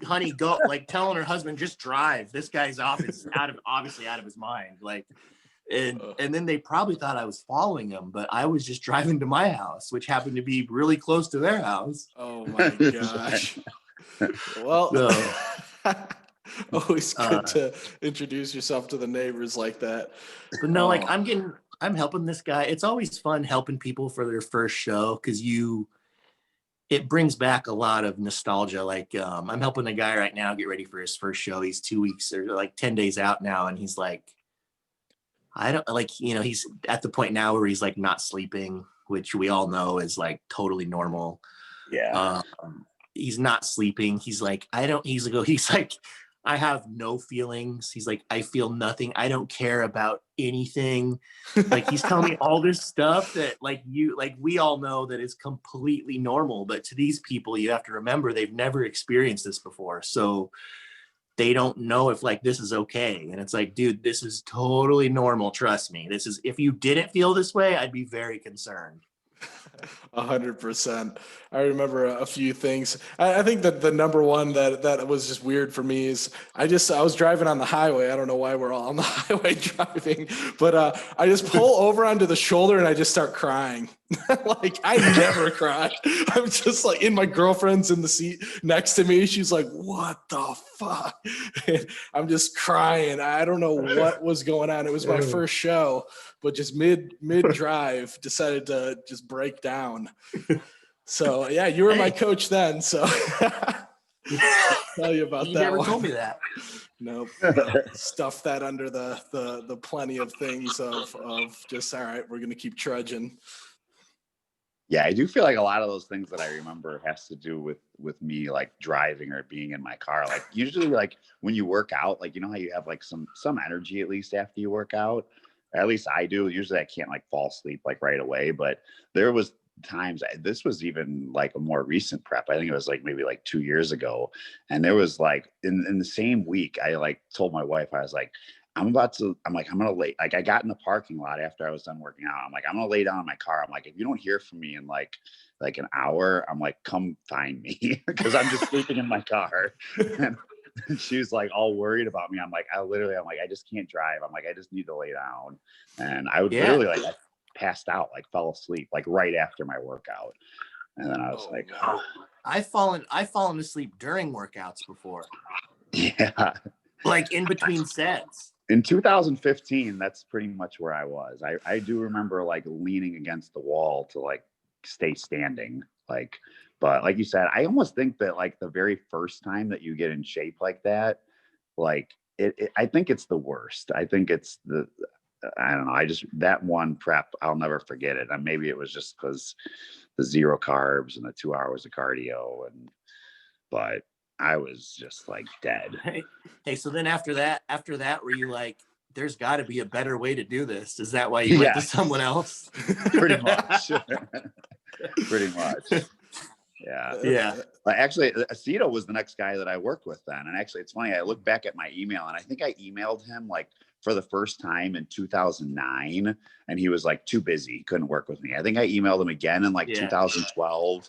honey, go, like telling her husband, just drive. This guy's obviously out of his mind. Like, and then they probably thought I was following them, but I was just driving to my house, which happened to be really close to their house. Oh my gosh. Well, always good to introduce yourself to the neighbors like that. But no, like I'm helping this guy. It's always fun helping people for their first show, because it brings back a lot of nostalgia. Like I'm helping a guy right now get ready for his first show. He's 2 weeks or like 10 days out now, and he's like, I don't like, you know, he's at the point now where he's like not sleeping, which we all know is like totally normal. Yeah. He's not sleeping. He's like, he's like, I have no feelings. He's like, I feel nothing. I don't care about anything. Like he's telling me all this stuff that like we all know that is completely normal. But to these people, you have to remember they've never experienced this before. So they don't know if like this is okay. And it's like, dude, this is totally normal. Trust me. This is, if you didn't feel this way, I'd be very concerned. 100%. I remember a few things. I think that the number one that was just weird for me is I was driving on the highway. I don't know why we're all on the highway driving, but I just pull over onto the shoulder and I just start crying. Like I never cry. I'm just like, my girlfriend's in the seat next to me. She's like, what the fuck? And I'm just crying. I don't know what was going on. It was my first show, but just mid drive decided to just break down. So yeah, you were my coach then. So I'll tell you about you that. Never one. told me that. Nope. Stuff that under the plenty of things of just, all right, we're going to keep trudging. Yeah, I do feel like a lot of those things that I remember has to do with me like driving or being in my car. Like usually like when you work out, like you know how you have like some energy at least after you work out. At least I do. Usually I can't like fall asleep like right away, but there was times, this was even like a more recent prep. I think it was like maybe like 2 years ago. And there was like in the same week, I like told my wife, I was like, I'm going to lay, like I got in the parking lot after I was done working out. I'm like, I'm going to lay down in my car. I'm like, if you don't hear from me in like an hour, I'm like, come find me because I'm just sleeping in my car. And she was like all worried about me. I'm like, I just can't drive. I'm like, I just need to lay down. And I would literally like, I passed out, like fell asleep, like right after my workout. And then I was no. I've fallen asleep during workouts before. Yeah. Like in between sets. In 2015, that's pretty much where I was. I do remember like leaning against the wall to like stay standing. Like, but like you said, I almost think that like the very first time that you get in shape like that, like I think it's the worst. I think it's I don't know. That one prep, I'll never forget it. And maybe it was just because the 0 carbs and the 2 hours of cardio, but I was just like dead. Hey, so then after that, were you like, there's got to be a better way to do this? Is that why you went to someone else? Pretty much. Pretty much. Yeah. Yeah. But actually, Aceto was the next guy that I worked with then. And actually, it's funny. I look back at my email, and I think I emailed him like for the first time in 2009, and he was like too busy, couldn't work with me. I think I emailed him again in like 2012.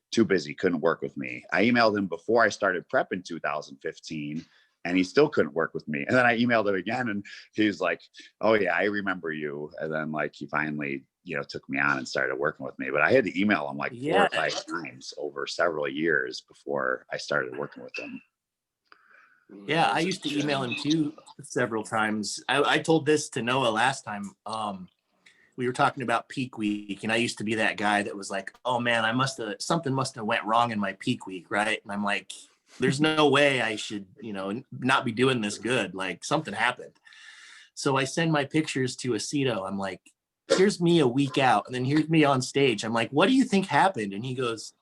Too busy, couldn't work with me. I emailed him before I started prep in 2015, and he still couldn't work with me. And then I emailed him again, and he's like, "Oh yeah, I remember you." And then like he finally, took me on and started working with me. But I had to email him like 4 or 5 times over several years before I started working with him. Yeah, I used to email him too several times. I told this to Noah last time. We were talking about peak week, and I used to be that guy that was like, oh man, something must have went wrong in my peak week. Right. And I'm like, there's no way I should, not be doing this good. Like something happened. So I send my pictures to Aceto. I'm like, here's me a week out. And then here's me on stage. I'm like, what do you think happened? And he goes,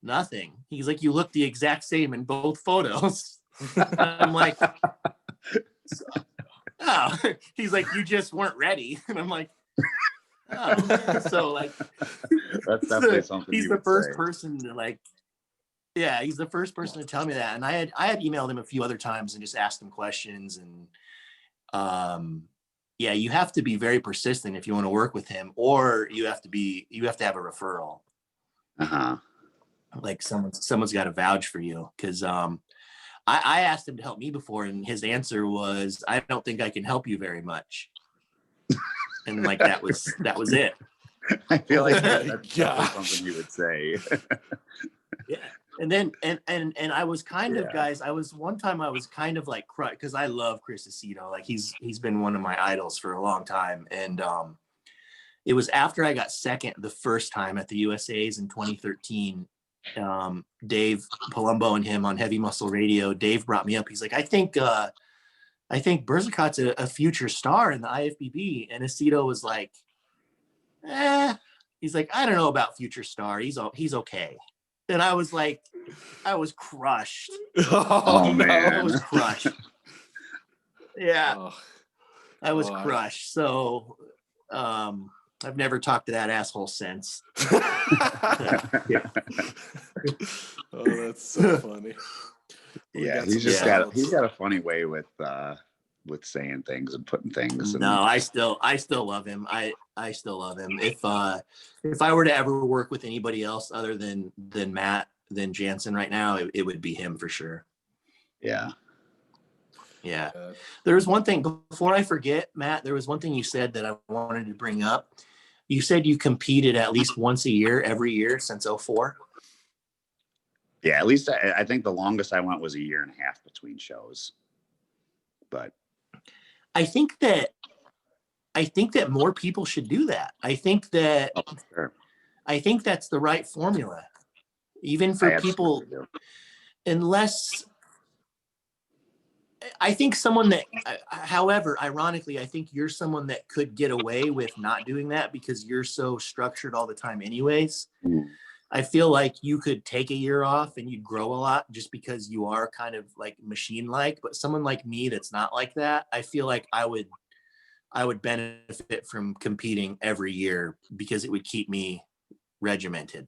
nothing. He's like, you look the exact same in both photos. I'm like, oh, he's like, you just weren't ready. And I'm like, oh. So like, that's definitely something he's the first person to like, yeah, he's the first person to tell me that. And I had emailed him a few other times and just asked him questions. And yeah, you have to be very persistent if you want to work with him, or you have to have a referral. Like someone's got to vouch for you. Cause I asked him to help me before, and his answer was, I don't think I can help you very much. And like, that was it. I feel like that's something you would say. Yeah. And then, and I was kind of, guys, one time I was kind of like, cause I love Chris Aceto. Like he's been one of my idols for a long time. And it was after I got second the first time at the USA's in 2013. Dave Palumbo and him on Heavy Muscle Radio, Dave brought me up. He's like, I think Berzikat's a future star in the IFBB. And Aceto was like, he's like, I don't know about future star. He's okay. And I was like, I was crushed. Oh man. I was crushed. Yeah. I was crushed. So, I've never talked to that asshole since. Yeah. Oh, that's so funny. Yeah, he's got a funny way with saying things and putting things. No, I still love him. I still love him. If I were to ever work with anybody else other than Matt, than Jansen right now, it would be him for sure. Yeah. Yeah. There was one thing before I forget, Matt, there was one thing you said that I wanted to bring up. You said you competed at least once a year, every year since 2004. Yeah, at least I think the longest I went was 1.5 years between shows. But I think that more people should do that. I think that I think that's the right formula. Even for people, unless I think someone that, however, ironically, I think you're someone that could get away with not doing that because you're so structured all the time anyways. I feel like you could take a year off and you'd grow a lot just because you are kind of like machine-like. But someone like me that's not like that, I feel like I would benefit from competing every year because it would keep me regimented.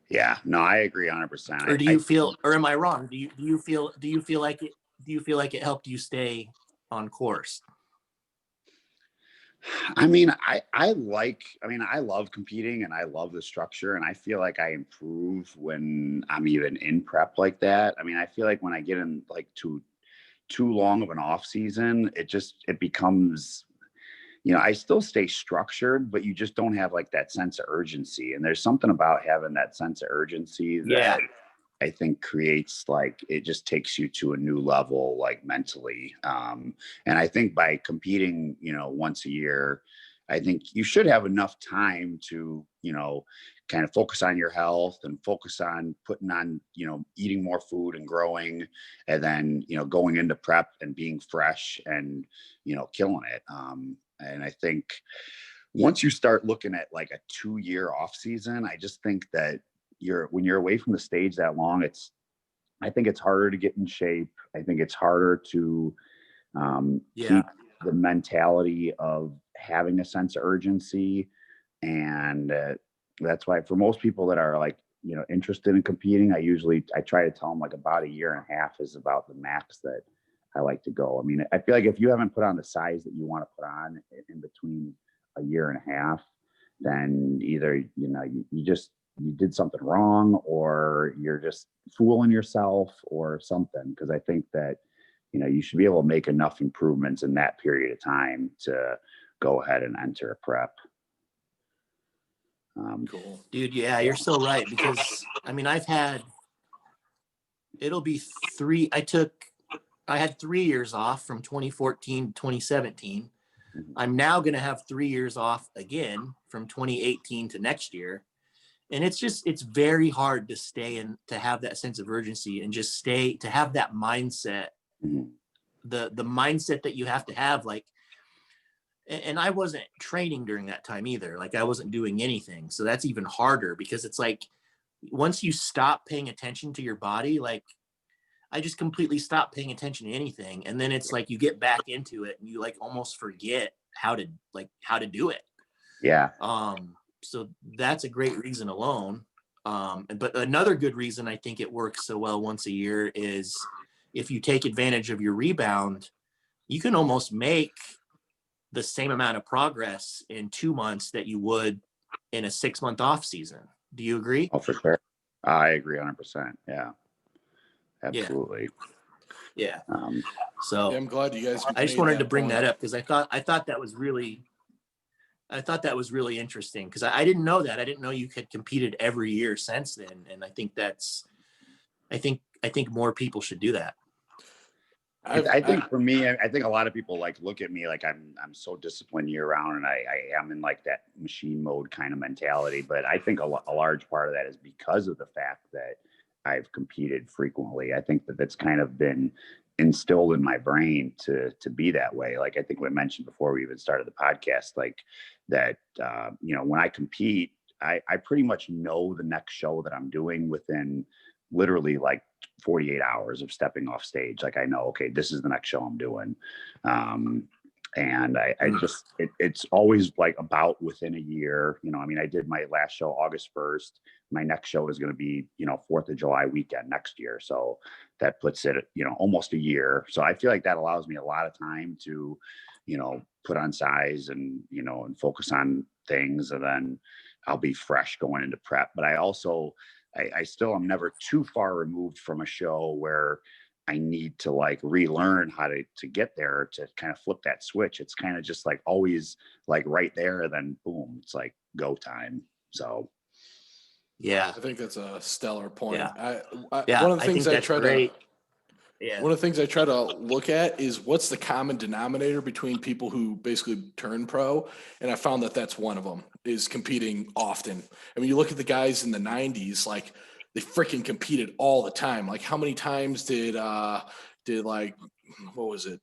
Yeah, no, I agree 100%. Or do you feel, or am I wrong? Do you feel like it helped you stay on course? I mean, I love competing and I love the structure, and I feel like I improve when I'm even in prep like that. I mean, I feel like when I get in like too long of an off season, it becomes, I still stay structured, but you just don't have like that sense of urgency. And there's something about having that sense of urgency that I think creates like, it just takes you to a new level, like mentally. And I think by competing, once a year, I think you should have enough time to, kind of focus on your health and focus on putting on, eating more food and growing, and then, going into prep and being fresh and, killing it. And I think once you start looking at like a 2-year off season, I just think that when you're away from the stage that long, I think it's harder to get in shape. I think it's harder to keep the mentality of having a sense of urgency. And that's why for most people that are like, interested in competing, I try to tell them like about 1.5 years is about the max that I like to go. I mean, I feel like if you haven't put on the size that you want to put on in between 1.5 years, then either, you did something wrong, or you're just fooling yourself or something. Cause I think that, you should be able to make enough improvements in that period of time to go ahead and enter a prep. Cool. Dude, yeah, you're so right. Because I mean, it'll be I had 3 years off from 2014 to 2017. I'm now going to have 3 years off again from 2018 to next year. And it's very hard to have that sense of urgency and just to have that mindset, the mindset that you have to have, like, and I wasn't training during that time either. Like I wasn't doing anything. So that's even harder, because it's like, once you stop paying attention to your body, like I just completely stopped paying attention to anything. And then it's like, you get back into it and you like almost forget how to do it. Yeah. So that's a great reason alone. But another good reason I think it works so well once a year is if you take advantage of your rebound, you can almost make the same amount of progress in 2 months that you would in a 6-month off season. Do you agree? Oh, for sure. I agree 100%. Yeah, absolutely. Yeah. Yeah, I'm glad you guys. I just wanted to bring that up because I thought that was really interesting, because I didn't know that. I didn't know you had competed every year since then. And I think I think more people should do that. I think for me, I think a lot of people like look at me like I'm so disciplined year round, and I am in like that machine mode kind of mentality. But I think a large part of that is because of the fact that I've competed frequently. I think that's kind of been instilled in my brain to be that way. Like I think we mentioned before we even started the podcast, like that, when I compete, I pretty much know the next show that I'm doing within literally like 48 hours of stepping off stage. Like I know, okay, this is the next show I'm doing. And I just, it's always like about within a year, I mean, I did my last show August 1st. My next show is going to be, 4th of July weekend next year. So that puts it, almost a year. So I feel like that allows me a lot of time to, put on size and, and focus on things. And then I'll be fresh going into prep. But I also, I still am never too far removed from a show where I need to like relearn how to get there to kind of flip that switch. It's kind of just like always like right there, then boom, it's like go time. So yeah, I think that's a stellar point. Yeah. One of the things I try to Yeah. One of the things I try to look at is what's the common denominator between people who basically turn pro. And I found that that's one of them, is competing often. I mean, you look at the guys in the 90s, like they freaking competed all the time. Like how many times did like, what was it?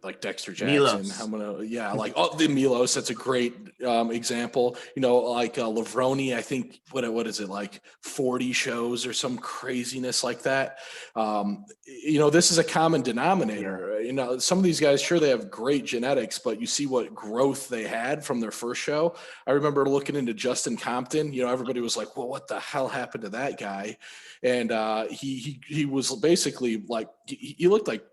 Like Dexter Jackson, Milos. like the Milos. That's a great example. Like Lavroni. I think what is it, like 40 shows or some craziness like that. This is a common denominator. Some of these guys, sure, they have great genetics, but you see what growth they had from their first show. I remember looking into Justin Compton. Everybody was like, "Well, what the hell happened to that guy?" And he was basically like he looked like.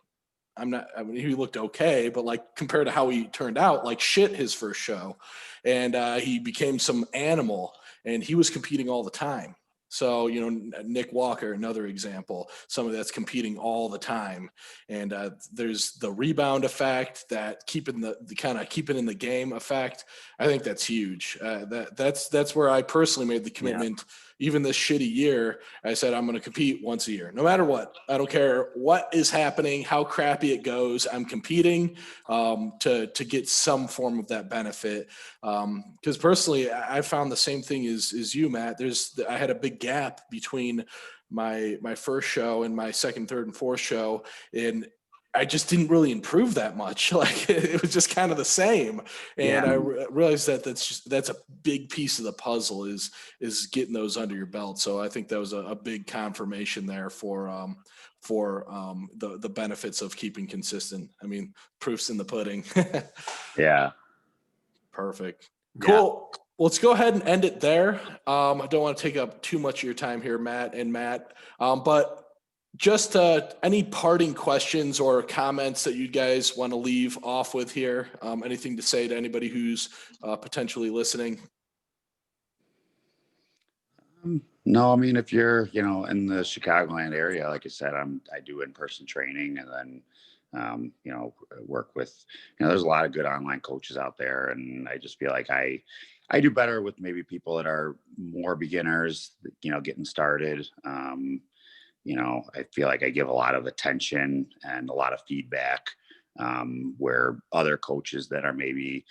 He looked okay, but like compared to how he turned out, like shit his first show. And he became some animal, and he was competing all the time. So, Nick Walker, another example, somebody that's competing all the time. And there's the rebound effect, that keeping in the game effect. I think that's huge. That's where I personally made the commitment, even this shitty year, I said, I'm going to compete once a year, no matter what. I don't care what is happening, how crappy it goes. I'm competing to get some form of that benefit. Because personally, I found the same thing as you, Matt. I had a big gap between my first show and my second, third, and fourth show, and I just didn't really improve that much. Like it was just kind of the same. And I realized that that's a big piece of the puzzle is getting those under your belt. So I think that was a big confirmation there for the benefits of keeping consistent. I mean, proof's in the pudding. Yeah. Perfect. Yeah. Cool. Let's go ahead and end it there. I don't want to take up too much of your time here, Matt, but just any parting questions or comments that you guys want to leave off with here? Anything to say to anybody who's potentially listening? No, I mean, if you're, in the Chicagoland area, like I said, I do in-person training, and then, work with, there's a lot of good online coaches out there. And I just feel like I do better with maybe people that are more beginners, getting started. I feel like I give a lot of attention and a lot of feedback, where other coaches that are maybe,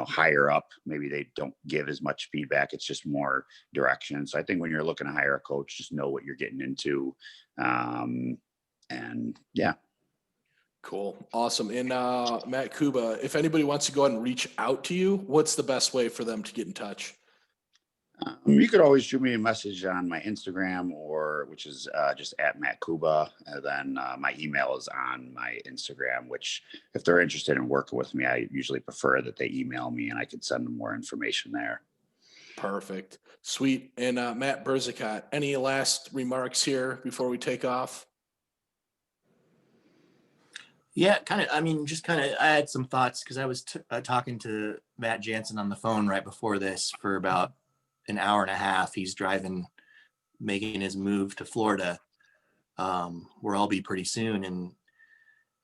higher up, maybe they don't give as much feedback. It's just more direction. So I think when you're looking to hire a coach, just know what you're getting into. And yeah. Cool. Awesome. And Matt, Kouba, if anybody wants to go ahead and reach out to you, what's the best way for them to get in touch? You could always shoot me a message on my Instagram, which is just at Matt Kouba. And then my email is on my Instagram, which if they're interested in working with me, I usually prefer that they email me and I could send them more information there. Perfect. Sweet. And Matt Berzicott, any last remarks here before we take off? Yeah, I had some thoughts because I was talking to Matt Jansen on the phone right before this for about an hour and a half. He's making his move to Florida, where I'll be pretty soon. And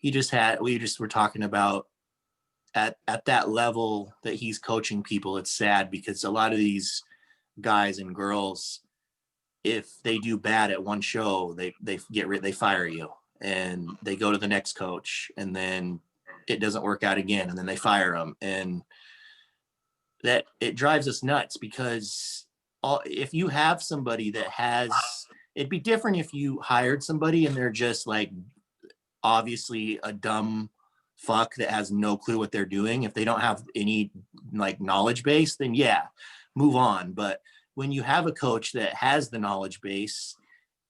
we just were talking about at that level that he's coaching people. It's sad because a lot of these guys and girls, if they do bad at one show, they fire you and they go to the next coach, and then it doesn't work out again, and then they fire them. And that it drives us nuts because if you have somebody it'd be different if you hired somebody and they're just like obviously a dumb fuck that has no clue what they're doing. If they don't have any like knowledge base, then yeah, move on. But when you have a coach that has the knowledge base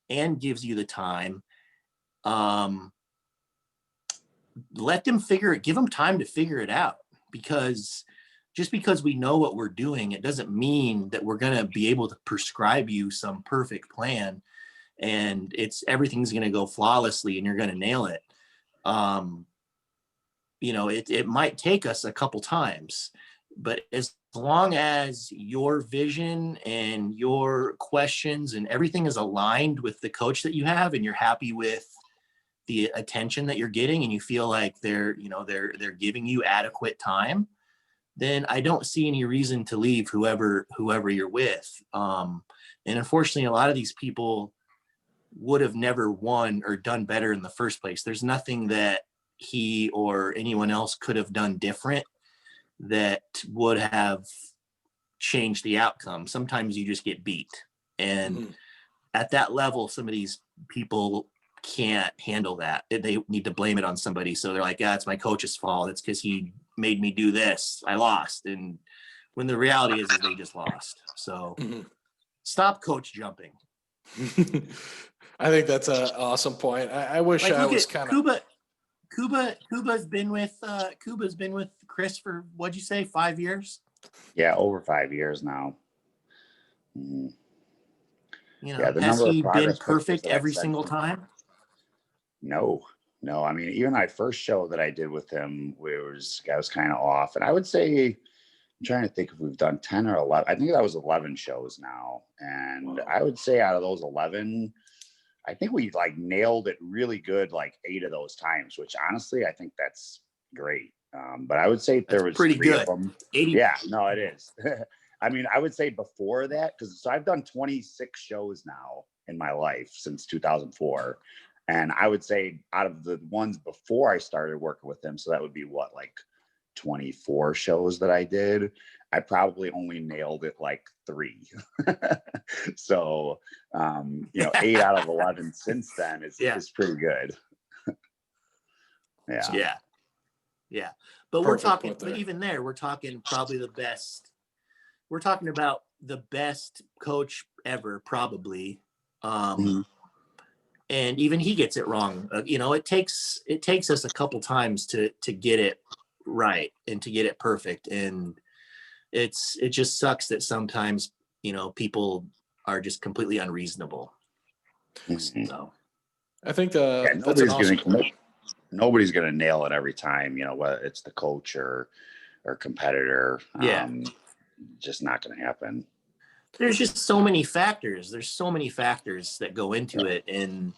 and gives you the time, let them give them time to figure it out, because just because we know what we're doing, it doesn't mean that we're going to be able to prescribe you some perfect plan and everything's going to go flawlessly and you're going to nail it. It might take us a couple times, but as long as your vision and your questions and everything is aligned with the coach that you have, and you're happy with the attention that you're getting, and you feel like they're giving you adequate time, then I don't see any reason to leave whoever you're with. And unfortunately, a lot of these people would have never won or done better in the first place. There's nothing that he or anyone else could have done different that would have changed the outcome. Sometimes you just get beat. And at that level, some of these people can't handle that. They need to blame it on somebody. So they're like, yeah, it's my coach's fault. It's because he made me do this. I lost. And when the reality is they just lost. So stop coach jumping. I think that's an awesome point. I wish I was kind of Kouba's been with Chris for, what'd you say, 5 years? Yeah, over 5 years now. Has he been perfect every single time? No. I mean, even my first show that I did with him, I was kind of off. And I would say, I'm trying to think if we've done 10 or 11. I think that was 11 shows now. And I would say out of those 11, I think we like nailed it really good, like 8 of those times, which honestly, I think that's great. But I would say there was pretty 3 good. of them. 80. Yeah, no, it is. I mean, I would say before that, because so I've done 26 shows now in my life since 2004. And I would say out of the ones before I started working with him, so that would be what, like 24 shows that I did, I probably only nailed it like 3. So, 8 out of 11 since then is pretty good. Yeah. Yeah. Yeah. But Perfect we're talking, point there. but even there, we're talking probably the best. We're talking about the best coach ever, probably. Mhm. And even he gets it wrong. It takes us a couple times to get it right and to get it perfect. And it just sucks that sometimes, people are just completely unreasonable. Mhm. So I think Yeah, that's an awesome point. nobody's gonna nail it every time, whether it's the coach or competitor. Yeah. Just not gonna happen. There's just so many factors. There's so many factors that go into it. And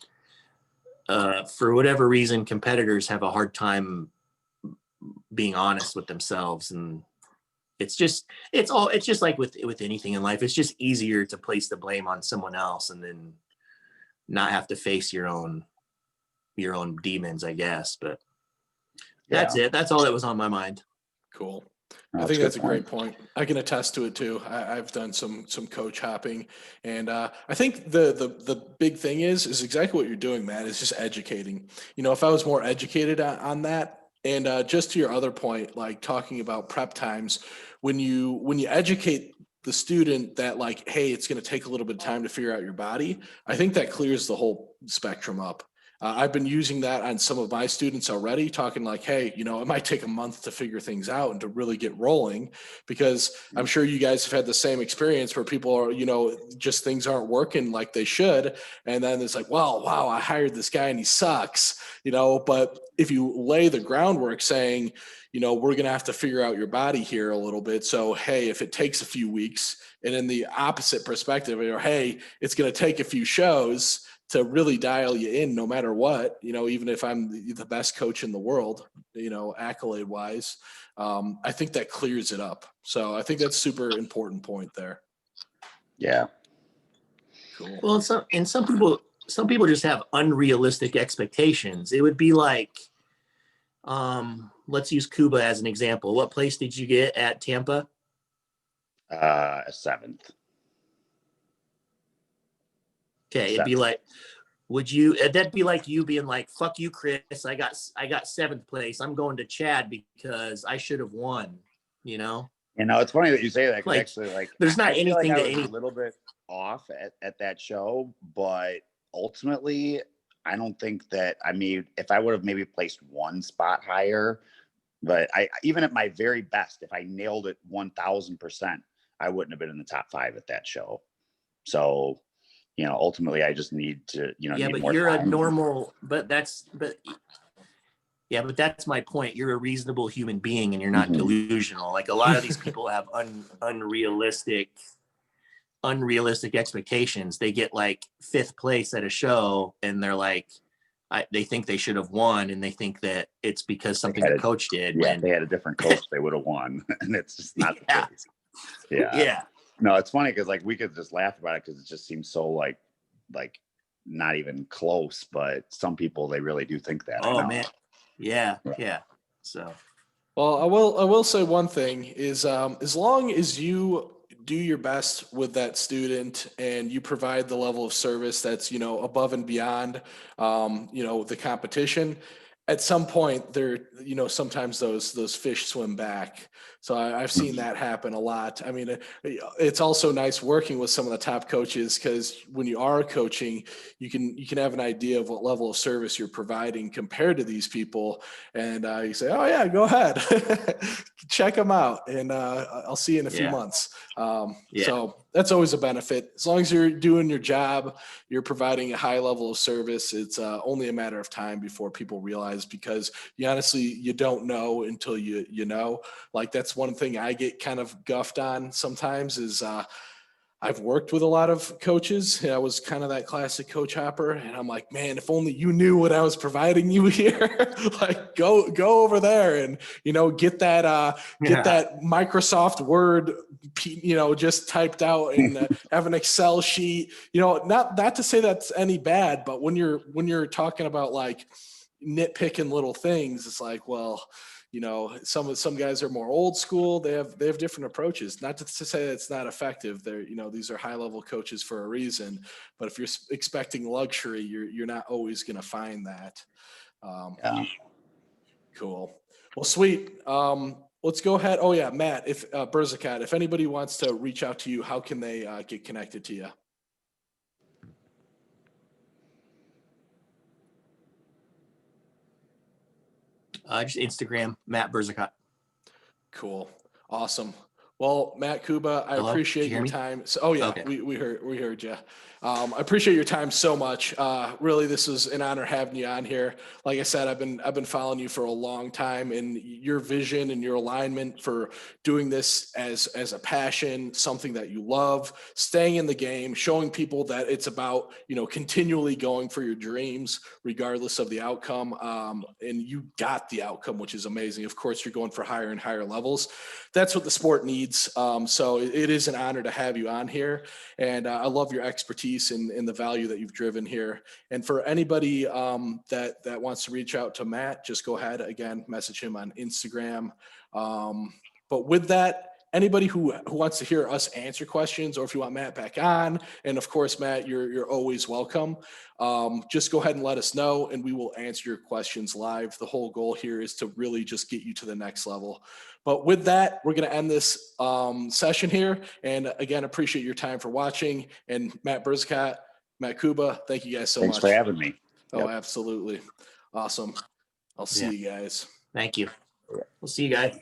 for whatever reason, competitors have a hard time being honest with themselves. And it's just like with anything in life. It's just easier to place the blame on someone else and then not have to face your own demons, I guess. But that's it. That's all that was on my mind. Cool. No, I think that's that's a a good great point. I can attest to it too. I've done some coach hopping, and I think the big thing is exactly what you're doing, Matt. Is just educating. If I was more educated on that, and just to your other point, like talking about prep times, when you educate the student that like, hey, it's going to take a little bit of time to figure out your body, I think that clears the whole spectrum up. I've been using that on some of my students already, talking like, hey, it might take a month to figure things out and to really get rolling, because I'm sure you guys have had the same experience where people are, just things aren't working like they should. And then it's like, well, wow, I hired this guy and he sucks, but if you lay the groundwork saying, we're going to have to figure out your body here a little bit. So, hey, if it takes a few weeks, and in the opposite perspective, hey, it's going to take a few shows to really dial you in no matter what, even if I'm the best coach in the world, accolade wise, I think that clears it up. So I think that's super important point there. Yeah. Cool. Well, some people just have unrealistic expectations. It would be like, let's use Kouba as an example. What place did you get at Tampa? A 7th. Okay, it'd be like, that'd be like you being like, fuck you, Chris, I got 7th place. I'm going to Chad because I should have won, It's funny that you say that, 'cause like, actually, like, there's not I feel anything like I that was a little bit off at that show, but ultimately, I don't think that if I would have maybe placed 1 spot higher, but even at my very best, if I nailed it 1000%, I wouldn't have been in the top 5 at that show. So, ultimately, I just need to, yeah, need but more you're time. a normal, yeah, but that's my point. You're a reasonable human being and you're not Mhm. delusional. Like a lot of these people have unrealistic expectations. They get like 5th place at a show and they're like, they think they should have won, and they think that it's because something the coach did. Yeah, if they had a different coach, they would have won, and it's just not the case. Yeah. No, it's funny because like we could just laugh about it because it just seems so like not even close. But some people, they really do think that. Oh man. Yeah. So. Well, I will say one thing is, as long as you do your best with that student and you provide the level of service that's, above and beyond, the competition, at some point there, sometimes those fish swim back. So I've seen that happen a lot. I mean, it's also nice working with some of the top coaches, because when you are coaching, you can have an idea of what level of service you're providing compared to these people. And you say, oh yeah, go ahead, check them out. And I'll see you in a few months. So that's always a benefit. As long as you're doing your job, you're providing a high level of service, it's only a matter of time before people realize, because you don't know until you know. Like, that's one thing I get kind of guffed on sometimes is I've worked with a lot of coaches. I was kind of that classic coach hopper, and I'm like, man, if only you knew what I was providing you here. Like, go over there and, you know, get that Microsoft Word, you know, just typed out and have an Excel sheet. You know, not to say that's any bad, but when you're talking about like nitpicking little things, it's like, well, you know, some guys are more old school. They have different approaches. Not to say that it's not effective. They're, you know, these are high level coaches for a reason. But if you're expecting luxury, you're not always going to find that. Yeah. Cool. Well, sweet. Let's go ahead. Oh yeah, Matt. If Berzakat, if anybody wants to reach out to you, how can they get connected to you? Just Instagram, Matt Berzakat. Cool. Awesome. Well, Matt Kouba, I Hello? appreciate Did you hear your me? time. So, oh yeah, Okay. we heard you. I appreciate your time so much. Really, this is an honor having you on here. Like I said, I've been following you for a long time, and your vision and your alignment for doing this as a passion, something that you love, staying in the game, showing people that it's about, you know, continually going for your dreams regardless of the outcome. And you got the outcome, which is amazing. Of course, you're going for higher and higher levels. That's what the sport needs. So it is an honor to have you on here, and I love your expertise and the value that you've driven here. And for anybody that wants to reach out to Matt, just go ahead, again, message him on Instagram. But with that, anybody who wants to hear us answer questions, or if you want Matt back on, and of course, Matt, you're always welcome. Just go ahead and let us know, and we will answer your questions live. The whole goal here is to really just get you to the next level. But with that, we're going to end this session here. And again, appreciate your time for watching. And Matt Berzakat, Matt Kouba, thank you guys so Thanks much. for having me. Oh, Yep. absolutely. Awesome. I'll see you guys. Thank you. We'll see you guys.